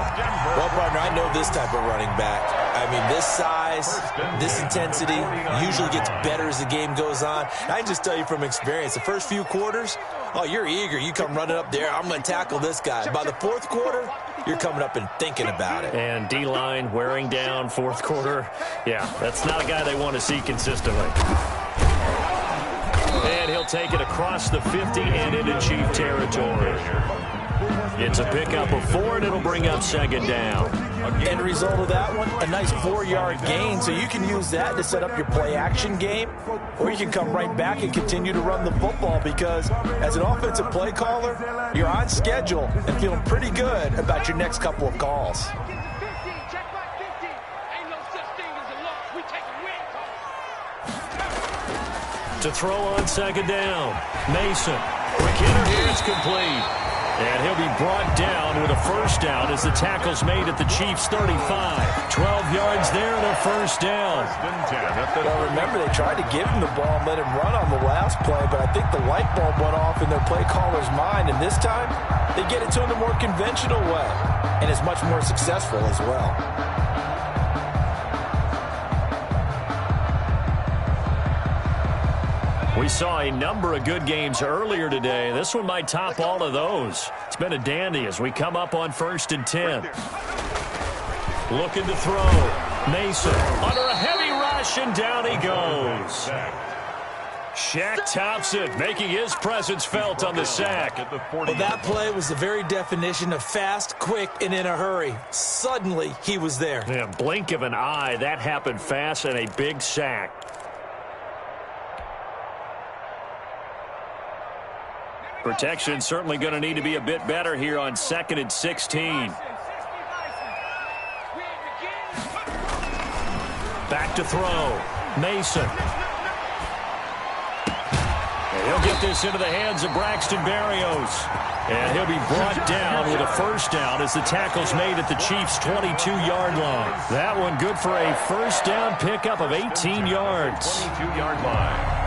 Well, partner, I know this type of running back. I mean, this size, this intensity usually gets better as the game goes on. And I can just tell you from experience, the first few quarters, oh, you're eager. You come running up there, I'm going to tackle this guy. By the 4th quarter, you're coming up and thinking about it. And D-line wearing down 4th quarter. Yeah, that's not a guy they want to see consistently. And he'll take it across the 50 and into Chief territory. It's a pickup of 4, and it'll bring up 2nd down. End result of that one, a nice 4-yard gain, so you can use that to set up your play-action game, or you can come right back and continue to run the football because as an offensive play caller, you're on schedule and feeling pretty good about your next couple of calls. To throw on 2nd down, Mason. McKinnon here, it's complete. And he'll be brought down with a first down as the tackle's made at the Chiefs' 35. 12 yards there and a first down. Well, remember, they tried to give him the ball and let him run on the last play, but I think the light bulb went off in their play caller's mind, and this time they get it to him the more conventional way, and it's much more successful as well. We saw a number of good games earlier today. This one might top all of those. It's been a dandy as we come up on 1st and 10. Looking to throw. Mason under a heavy rush, and down he goes. Shaq Thompson making his presence felt on the sack. Well, that play was the very definition of fast, quick, and in a hurry. Suddenly, he was there. Yeah, blink of an eye. That happened fast and a big sack. Protection certainly going to need to be a bit better here on 2nd and 16. Back to throw. Mason. And he'll get this into the hands of Braxton Berrios. And he'll be brought down with a first down as the tackle's made at the Chiefs' 22-yard line. That one good for a first down pickup of 18 yards. 22-yard line.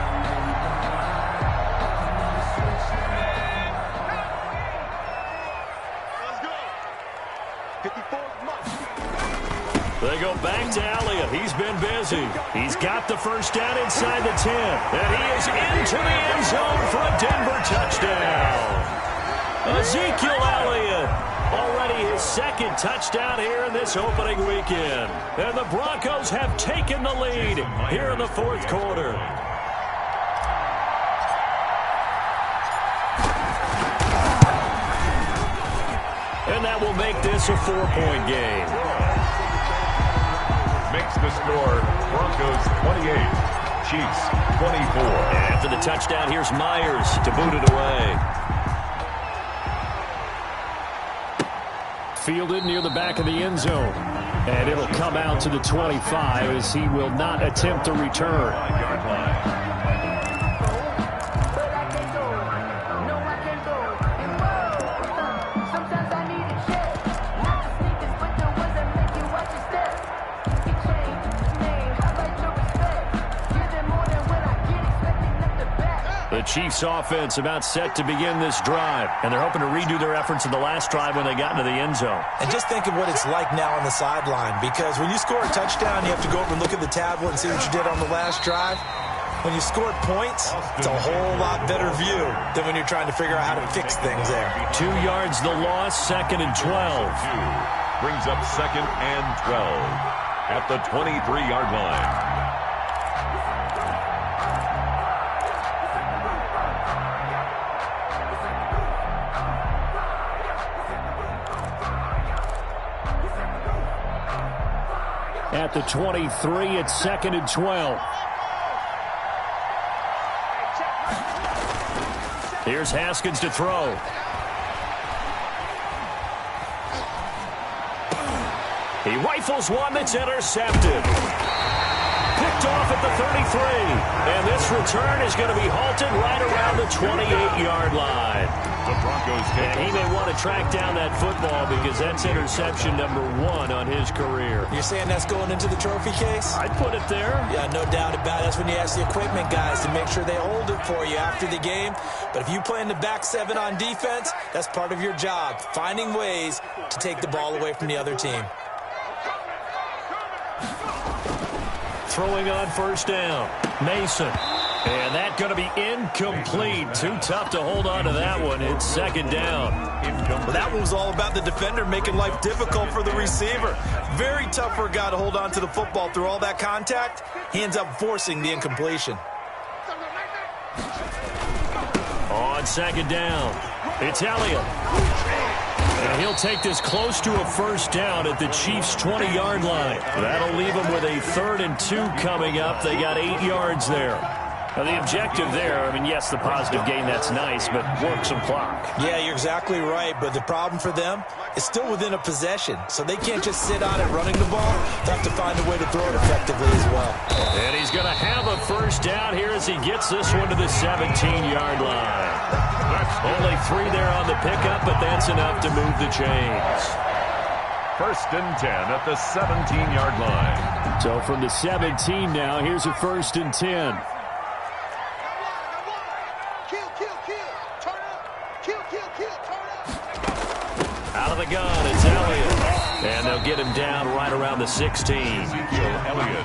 They go back to Elliott. He's been busy. He's got the first down inside the 10. And he is into the end zone for a Denver touchdown. Ezekiel Elliott, already his 2nd touchdown here in this opening weekend. And the Broncos have taken the lead here in the 4th quarter. And that will make this a 4-point game. Makes the score Broncos 28, Chiefs 24. After the touchdown, here's Myers to boot it away. Fielded near the back of the end zone. And it'll come out to the 25 as he will not attempt to return. The Chiefs offense about set to begin this drive, and they're hoping to redo their efforts in the last drive when they got into the end zone. And just think of what it's like now on the sideline, because when you score a touchdown, you have to go over and look at the tablet and see what you did on the last drive. When you scored points, it's a whole lot better view than when you're trying to figure out how to fix things there. 2 yards the loss, 2nd and 12. Brings up 2nd and 12 at the 23-yard line. At the 23, it's 2nd and 12. Here's Haskins to throw. He rifles one that's intercepted. Picked off at the 33. And this return is going to be halted right around the 28-yard line. The Broncos take and he may want to track down that football because that's interception number 1 on his career. You're saying that's going into the trophy case? I'd put it there. Yeah, no doubt about it. That's when you ask the equipment guys to make sure they hold it for you after the game. But if you play in the back 7 on defense, that's part of your job, finding ways to take the ball away from the other team. Throwing on first down, Mason. And that going to be incomplete. Too tough to hold on to that one. It's 2nd down. Well, that one was all about the defender making life difficult for the receiver. Very tough for a guy to hold on to the football through all that contact. He ends up forcing the incompletion. On 2nd down, it's Elliott. And he'll take this close to a first down at the Chiefs' 20-yard line. That'll leave them with a 3rd and 2 coming up. They got 8 yards there. Now, the objective there, I mean, yes, the positive gain, that's nice, but work some clock. Yeah, you're exactly right, but the problem for them is still within a possession, so they can't just sit on it running the ball. They have to find a way to throw it effectively as well. And he's going to have a first down here as he gets this one to the 17-yard line. Only 3 there on the pickup, but that's enough to move the chains. 1st and 10 at the 17-yard line. So from the 17 now, here's a 1st and 10. Out of the gun, it's Elliott. And they'll get him down right around the 16.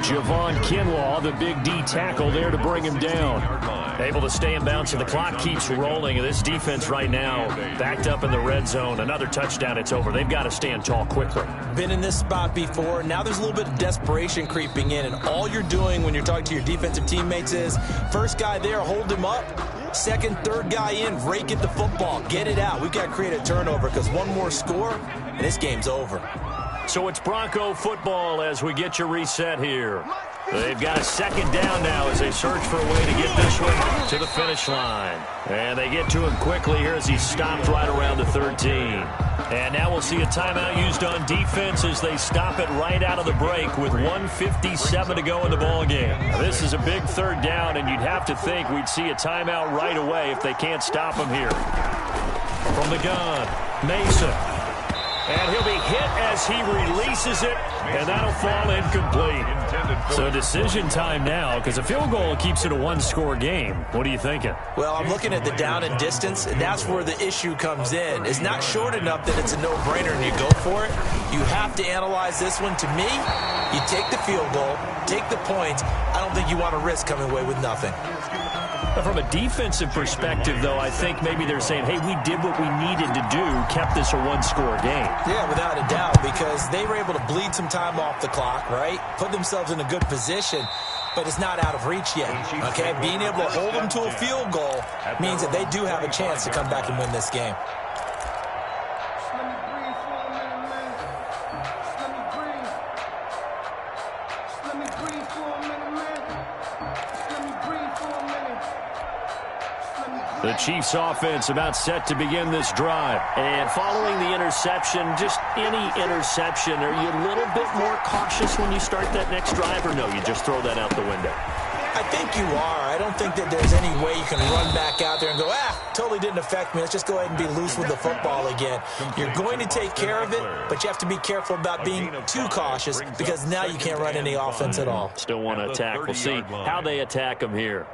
Javon Kinlaw, the big D tackle there to bring him down. Able to stay in bounds, so the clock keeps rolling. And this defense right now backed up in the red zone. Another touchdown, it's over. They've got to stand tall quickly. Been in this spot before. Now there's a little bit of desperation creeping in. And all you're doing when you're talking to your defensive teammates is, first guy there, hold him up. 2nd, 3rd guy in, rake at the football. Get it out. We've got to create a turnover because one more score, and this game's over. So it's Bronco football as we get you reset here. They've got a 2nd down now as they search for a way to get this one to the finish line. And they get to him quickly here as he stopped right around the 13. And now we'll see a timeout used on defense as they stop it right out of the break with 1:57 to go in the ballgame. This is a big 3rd down, and you'd have to think we'd see a timeout right away if they can't stop him here. From the gun, Mason. And he'll be hit as he releases it, and that'll fall incomplete. So decision time now, because a field goal keeps it a 1-score game. What are you thinking? Well, I'm looking at the down and distance, and that's where the issue comes in. It's not short enough that it's a no-brainer and you go for it. You have to analyze this one. To me, you take the field goal, take the points. I don't think you want to risk coming away with nothing. From a defensive perspective, though, I think maybe they're saying, hey, we did what we needed to do, kept this a 1-score game. Yeah, without a doubt, because they were able to bleed some time off the clock, right? Put themselves in a good position, but it's not out of reach yet, okay? Being able to hold them to a field goal means that they do have a chance to come back and win this game. The Chiefs offense about set to begin this drive. And following the interception, just any interception, are you a little bit more cautious when you start that next drive, or no, you just throw that out the window? I think you are. I don't think that there's any way you can run back out there and go, totally didn't affect me. Let's just go ahead and be loose with the football again. You're going to take care of it, but you have to be careful about being too cautious because now you can't run any offense at all. Still want to attack. We'll see how they attack them here.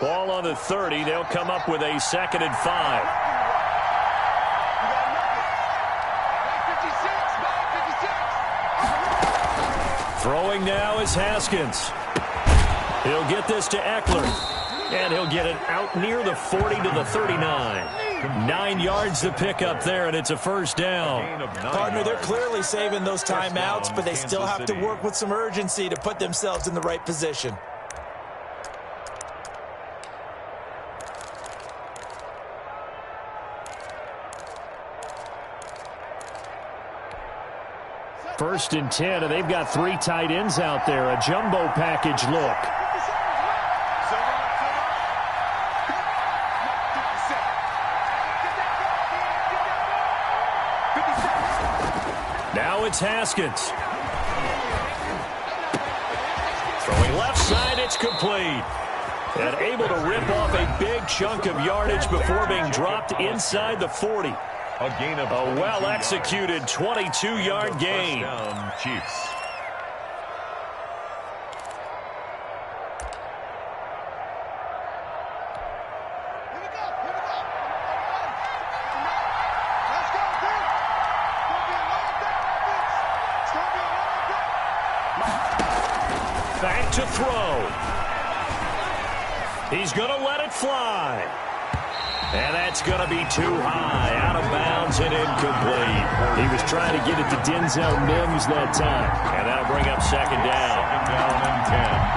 Ball on the 30. They'll come up with a 2nd and 5. Throwing now is Haskins. He'll get this to Eckler. And he'll get it out near the 40 to the 39. 9 yards to pick up there, and it's a first down. Partner, they're clearly saving those timeouts, but they still have to work with some urgency to put themselves in the right position. First and 10, and they've got 3 tight ends out there. A jumbo package look. Now it's Haskins. Throwing left side, it's complete. And able to rip off a big chunk of yardage before being dropped inside the 40. A gain of a well-executed 22-yard gain. Down, Chiefs. Back to throw. He's going to let it fly. And that's going to be too high, out of bounds and incomplete. He was trying to get it to Denzel Mims that time. And that'll bring up 2nd down. 2nd down and 10.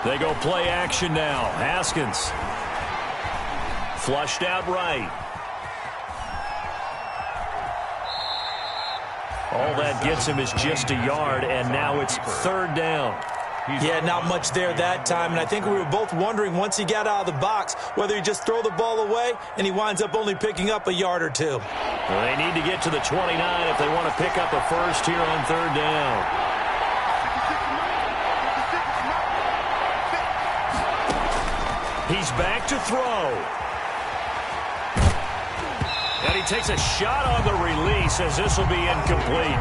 They go play action now. Haskins. Flushed out right. All that gets him is just a yard, and now it's 3rd down. Yeah, not much there that time, and I think we were both wondering once he got out of the box whether he just throw the ball away, and he winds up only picking up a yard or 2. Well, they need to get to the 29 if they want to pick up a first here on 3rd down. He's back to throw. And he takes a shot on the release as this will be incomplete.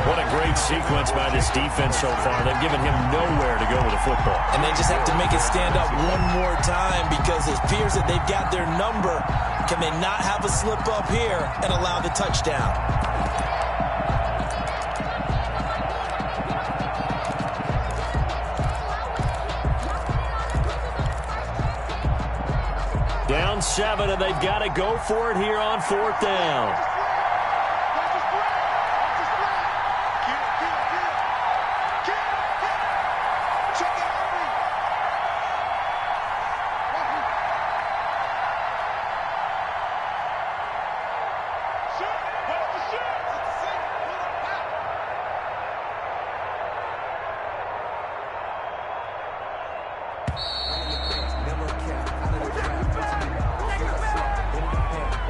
What a great sequence by this defense so far. They've given him nowhere to go with the football. And they just have to make it stand up one more time because it appears that they've got their number. Can they not have a slip up here and allow the touchdown? Down 7, and they've got to go for it here on 4th down.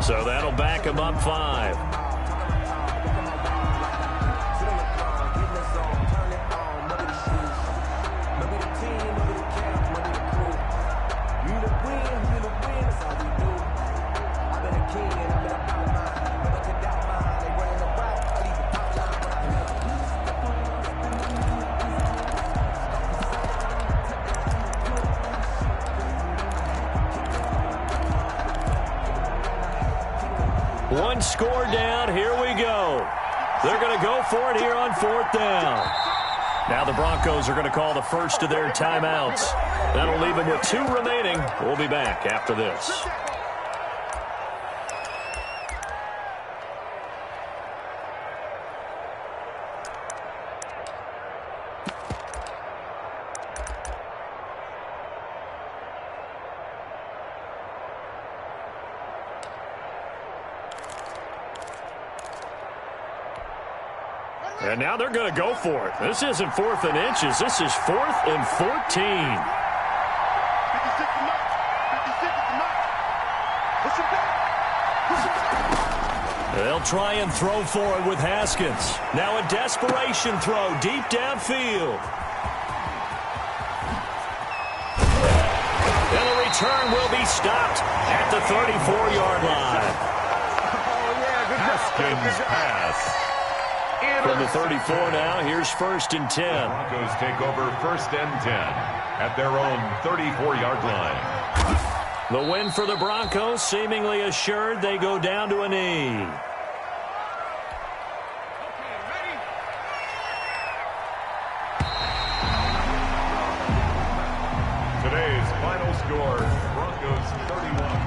So that'll back him up 5. One score down. Here we go. They're going to go for it here on 4th down. Now the Broncos are going to call the first of their timeouts. That'll leave them with 2 remaining. We'll be back after this. And now they're going to go for it. This isn't 4th and inches. This is 4th and 14. 56 is enough. 56 is enough. Push him back. Push him back. They'll try and throw for it with Haskins. Now a desperation throw deep downfield. And the return will be stopped at the 34-yard line. Oh, yeah, good job. Haskins pass. From the 34 now, here's 1st and 10. The Broncos take over 1st and 10 at their own 34-yard line. The win for the Broncos seemingly assured. They go down to a knee. Today's final score, Broncos 31.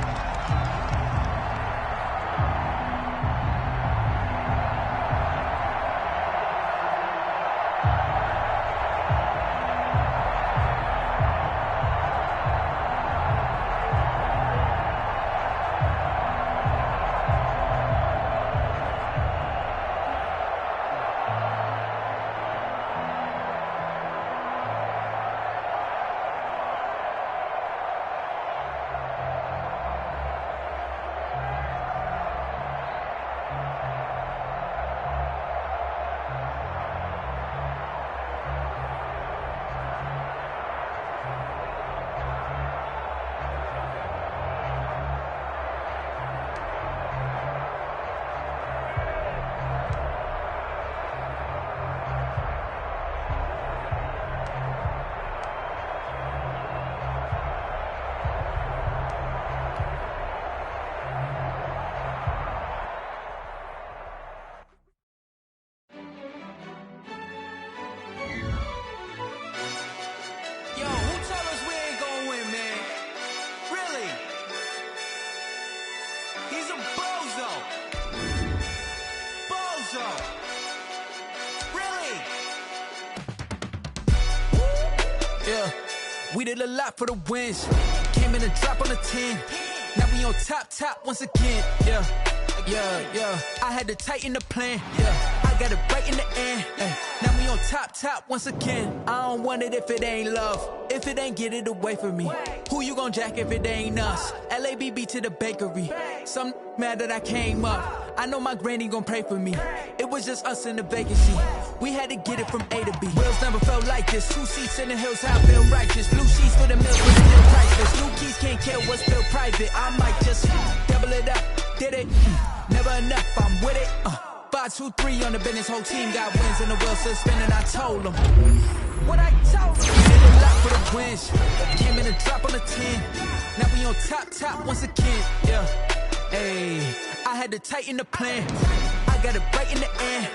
Yeah, we did a lot for the wins. Came in and drop on the 10. Now we on top once again. Yeah. I had to tighten the plan. Yeah, I got it right in the end. Now we on top once again. I don't want it if it ain't love. If it ain't, get it away from me. Who you gon' jack if it ain't us? LABB to the bakery. Some mad that I came up. I know my granny gon' pray for me. It was just us in the vacancy. We had to get it from A to B. Wheels never felt like this. 2 seats in the hills, I feel righteous. Blue sheets for the milk, but still priceless. New keys can't kill what's still private. I might just double it up. Did it? Never enough, I'm with it. 5, 2, 3 on the business. Whole team got wins and the wheels still spinning. I told them what I told them. We did a lot for the wins. Came in and drop on the 10. Now we on top once again. Yeah. Ayy, I had to tighten the plan. I got it right in the end.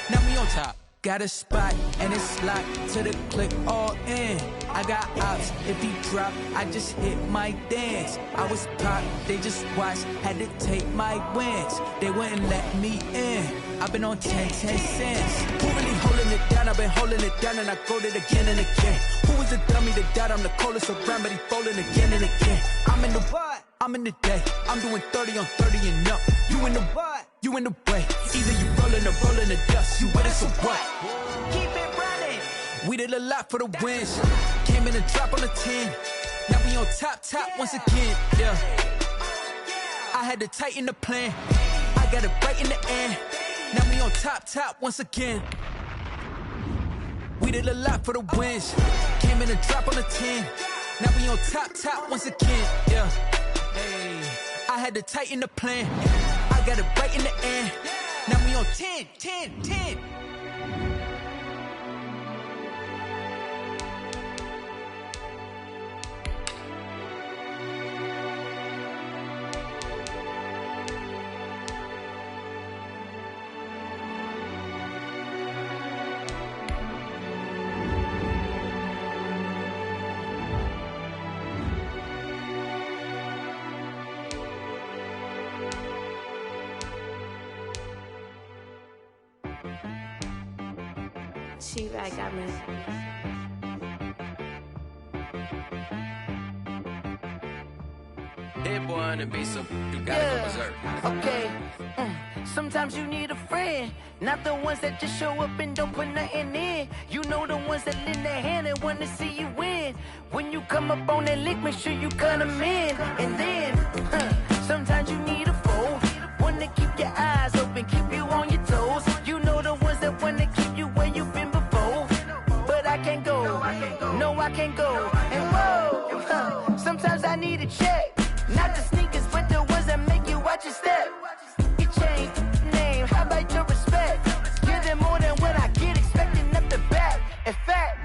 Now we on top. Got a spot and it's locked to the click all in. I got ops, if he drop, I just hit my dance. I was pop, they just watched, had to take my wins. They wouldn't let me in. I've been on 10 cents. Who really holding it down? I've been holding it down and I go it again and again. Who was the dummy that died? I'm the coldest around, but he folding again and again. I'm in the what? I'm in the day. I'm doing 30 on 30 and up. You in the what? You in the way. Either you rolling or rolling the dust. You with us or what? Keep it running. We did a lot for the wins. Came in and drop on the 10. Now we on top once again. Yeah. I had to tighten the plan. I got it right in the end. Now we on top once again. We did a lot for the wins. Came in and drop on the 10. Now we on top once again. Yeah. Hey, I had to tighten the plan. I got it right in the end. Now we on 10. She-Rag got me. Hit boy on the beat, so you gotta go berserk. Okay. Sometimes you need a friend, not the ones that just show up and don't put nothing in. You know the ones that lend their hand and wanna see you win. When you come up on that lick, make sure you cut them in. And then, sometimes you need a foe, one to keep your eyes open, keep you on your toes. You know the ones that wanna keep you where you've been before. But I can't go, no I can't go. And whoa, sometimes I need a check, not the sneakers, but the ones that make you watch your step. Change name, how about your respect? Give them more than what I get, expecting nothing back. In fact,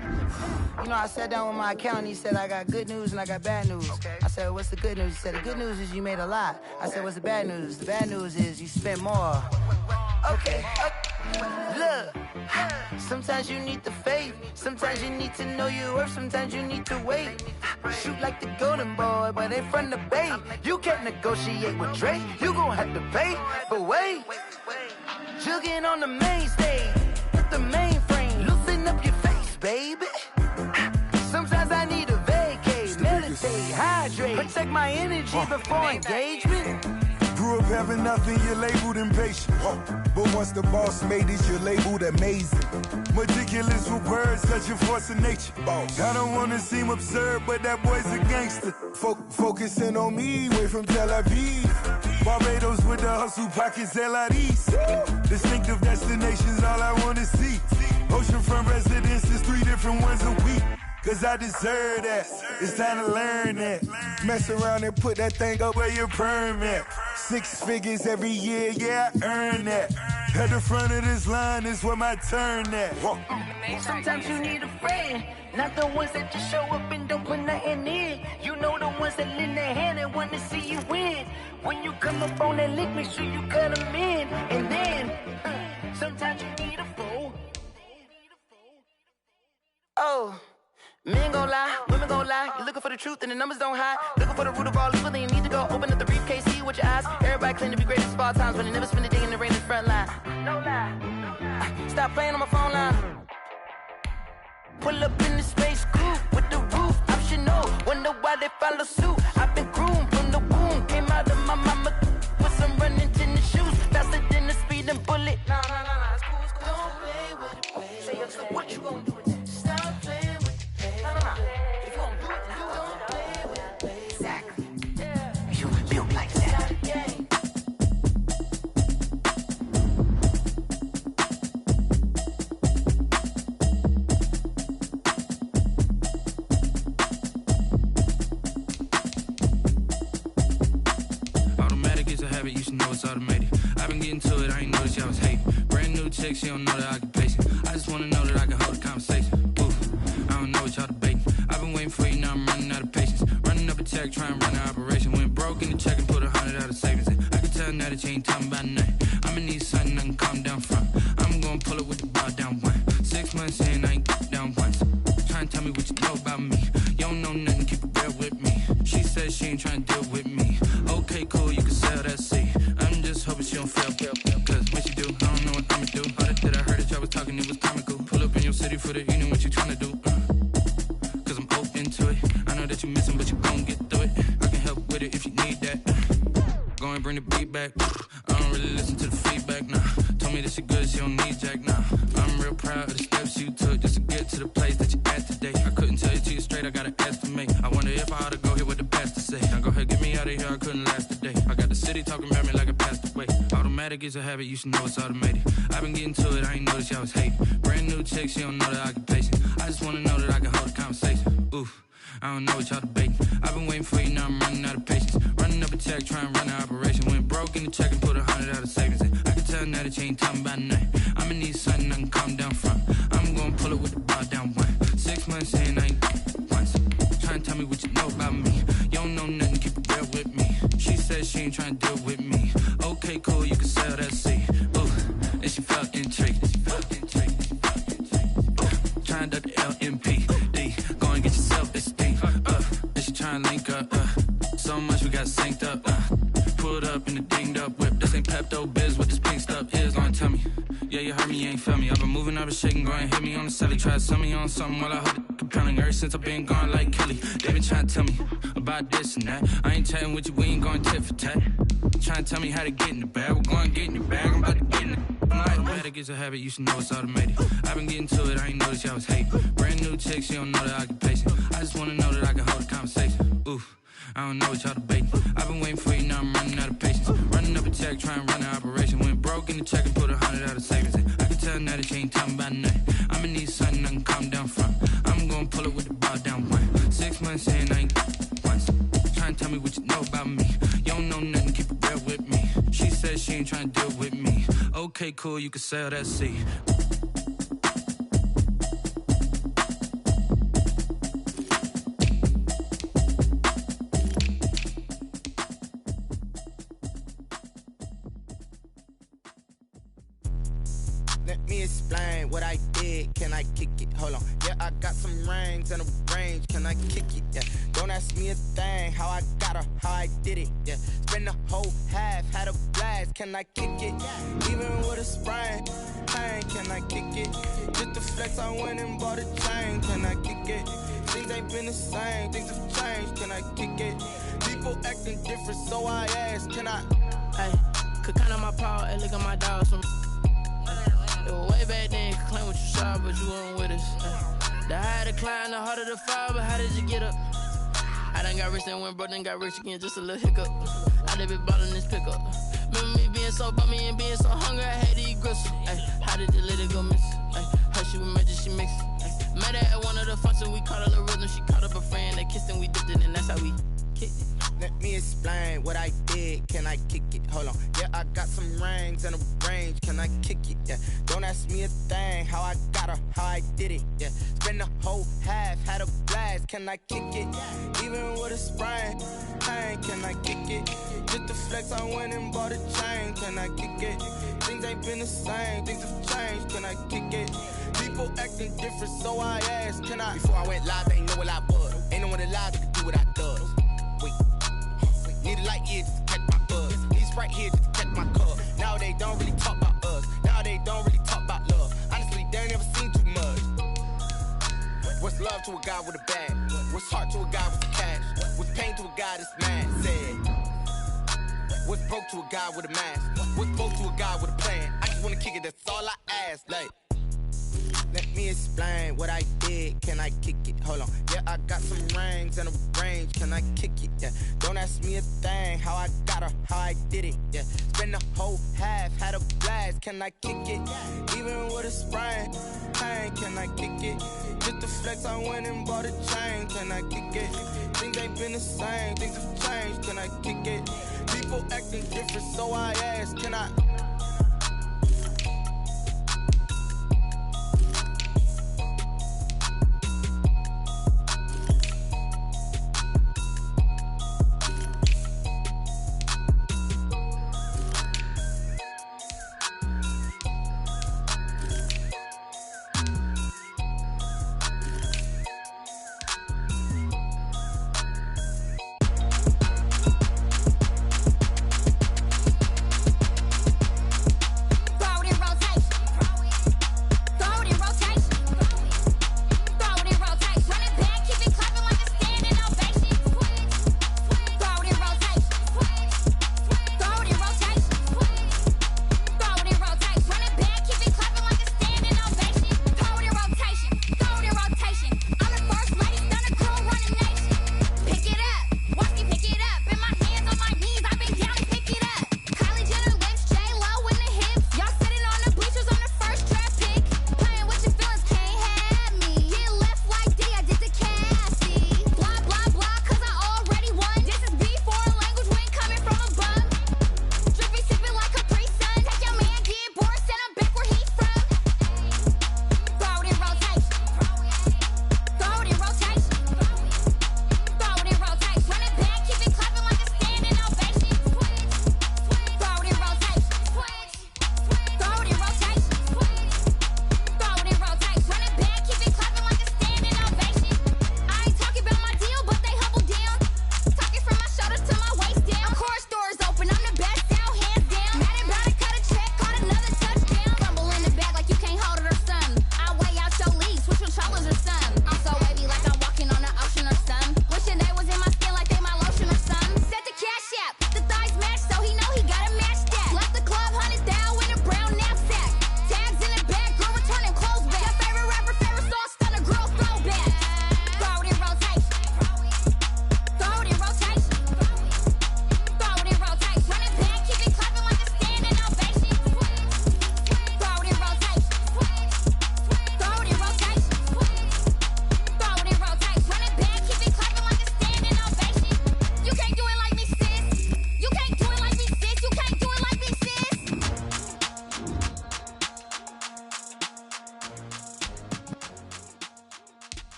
you know, I sat down with my accountant, he said I got good news and I got bad news. Okay. I said, what's the good news? He said, the good news is you made a lot. I said, what's the bad news? The bad news is you spent more. Okay, look, sometimes you need the faith, sometimes you need to know your worth, sometimes you need to wait. Shoot like the golden boy, but ain't from the bay. You can't negotiate with Drake, you gon' have to pay. But wait, jugging on the main stage with the mainframe, loosen up your face, baby. Sometimes I need a vacate, meditate, hydrate, protect my energy before engagement. Grew up having nothing, you're labeled impatient. But once the boss made it, you're labeled amazing. Meticulous with words, such a force of nature. I don't wanna seem absurd, but that boy's a gangster. Focusing on me, way from Tel Aviv. Barbados with the hustle pockets, LIDs. Distinctive destinations, all I wanna see. Oceanfront residences, 3 different ones a week. Cause I deserve that, it's time to learn that. Mess around and put that thing up where your perm at. 6 figures every year, yeah, I earn that. At the front of this line is where my turn at. Sometimes you need a friend, not the ones that just show up and don't put nothing in. You know the ones that lend their hand and want to see you win. When you come up on that lick, make sure you cut them in. And then, sometimes you need a foe. Oh. Men gon' lie, women gon' lie. You're looking for the truth and the numbers don't hide. Looking for the root of all evil, then you need to go open up the briefcase, see with your eyes. Everybody claim to be greatest of all times, but they never spend a day in the rain in the front line. No lie. Stop playing on my phone line. Pull up in the space coupe with the roof optional. Wonder why they follow suit. I've been groomed from the womb. Came out of my mama with some running tennis shoes. Faster than the speeding bullet. No, it's cool, it's cool. Don't play with it, play. Say so what you gon' do with it? Stop playing with it. If you gon' do it, then don't play with it. Exactly. You were built like that. Automatic is a habit, you should know it's automated. I've been getting to it, I ain't noticed y'all was hating. Brand new chick, she don't know that I can pace it. I just wanna know that I can hold a conversation. I don't know what y'all debating. I've been waiting for you, now I'm running out of patience. Running up a check, trying to run an operation. Went broke in the check and put 100 out of savings in. I can tell now that you ain't talking about nothing. I'ma need something I can calm down from. I'm gonna pull it with the bar down one. 6 months in, I ain't down once. Trying to tell me what you know about me. You don't know nothing, keep it real with me. She says she ain't trying to deal with me. Okay, cool, you can sell that seat. I'm just hoping she don't fail. Cause when she do, I don't know what I'ma do. All that I heard that y'all was talking, it was comical. Pull up in your city for the evening, what you trying to do? Cause I'm open to it. I know that you missing, but you gon' get through it. I can help with it if you need that. Go and bring the beat back. I don't really listen to the feedback, nah. Told me that she good, she don't need jack, nah. I'm real proud of the steps you took just to get to the place that you at today. I couldn't tell you to you straight, I gotta estimate. I wonder if I ought to go here with the best to say. Now go ahead, get me out of here, I couldn't last a day. I got the city talking about me like I passed away. Automatic is a habit, you should know it's automated. I've been getting to it, I ain't noticed y'all was hating. Brand new chick, she don't know that I can pace it. I just wanna know that I can hold a conversation. Oof. I don't know what y'all debating. I've been waiting for you, now I'm running out of patience. Running up a check, trying to run an operation. Went broke in the check and put 100 out of savings in. I can tell now that you ain't talking about nothing. I'ma need something I can calm down from. I'm gonna pull it with the bar down one. 6 months in, I ain't once. Trying to tell me what you know about me. You don't know nothing, keep it real with me. She says she ain't trying to deal with me. Okay, cool, you can sell that seat. Ooh, and she felt intrigued. Trying to duck the LMP. Go and get your self-esteem. And she trying to link up. So much we got synced up. Pulled up in the dinged up whip. This ain't Pepto-Biz, what this pink stuff is. Long tell me, Yeah, you heard me, you ain't felt me. I've been moving, I've been shaking, go and hit me on the celly. Try to sell me on something while I hold it compelling. Ever since I've been gone like Kelly, they been trying to tell me about this and that. I ain't chatting with you, we ain't going tit for tat. Trying to tell me how to get in the bag. We're going to get in the bag, I'm about to get in it. Automatic is a habit, you should know it's automated. I've been getting to it, I ain't noticed y'all was hating. Brand new chick, she don't know that I can pace it. I just wanna know that I can hold a conversation. Oof, I don't know what y'all debating. I've been waiting for you, now I'm running out of patience. Running up a check, trying to run an operation. Went broke in the check and put 100 out of savings in. I can tell now that you ain't talking about nothing. I'ma need something I can calm down from. I'm gonna pull it with the bar down one. 6 months in, I ain't once. Trying to tell me what you know about me. You don't know nothing, keep it real with me. She said she ain't trying to deal with me. Okay, cool, you can sell that seed. Let me explain what I did. Can I kick it? Hold on. Yeah, I got some rings and a range. Can I kick it? Yeah. Don't ask me a thing. How I got her, how I did it. Yeah. Spend the whole half, had a blast. Can I kick it? Even with a sprain. Pain, can I kick it? Just the flex, I went and bought a chain. Can I kick it? Things ain't been the same. Things have changed. Can I kick it? People acting different, so I ask. Can I? Hey, could count on my power and look at my dogs from. Way back then, you could claim what you saw, but you weren't with us. The higher the climb, the harder the fall, but how did you get up? I done got rich, then went broke, then got rich again, just a little hiccup. I done been ballin' this pickup. Remember me being so bummy and being so hungry, I had to eat gristle. Ay, how did you let it go miss? Ay, how she was magic, she mixed. Met her at one of the functions, we caught a little rhythm, she caught up a friend, they kissed and we dipped it, and that's how we kicked it. Let me explain what I did. Can I kick it? Hold on. Yeah, I got some rings and a range. Can I kick it? Yeah. Don't ask me a thing. How I got her, how I did it. Yeah. Spend the whole half, had a blast. Can I kick it? Even with a sprain. Pain, can I kick it? Just the flex, I went and bought a chain. Can I kick it? Things ain't been the same. Things have changed. Can I kick it? People acting different, so I asked. Can I? Before I went live, they ain't know what I was. Ain't no one alive that could do what I does. Wait. Need a light year just to catch my buzz. Need Sprite here just to catch my cup. Now they don't really talk about us. Now they don't really talk about love. Honestly, they ain't never seen too much. What's love to a guy with a bag? What's heart to a guy with the cash? What's pain to a guy that's mad? Said. What's broke to a guy with a mask? What's broke to a guy with a plan? I just wanna kick it, that's all I ask. Like, let me explain what I did. Can I kick it? Hold on. Yeah, I got some rings and a range. Can I kick it? Yeah. Don't ask me a thing. How I got her, how I did it. Yeah. Spend the whole half, had a blast. Can I kick it? Even with a sprain. Pain, can I kick it? Just the flex, I went and bought a chain. Can I kick it? Things ain't been the same. Things have changed. Can I kick it? People acting different, so I ask. Can I?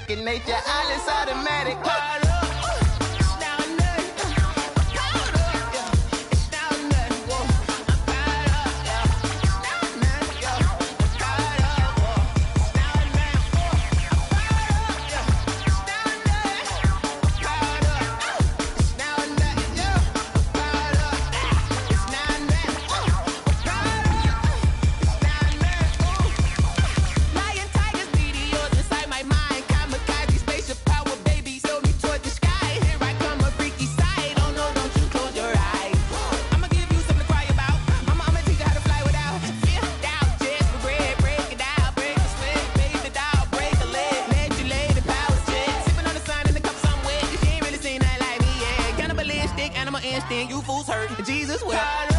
second nature. All is automatic. Instinct, animal instinct, you fools hurt. Jesus will.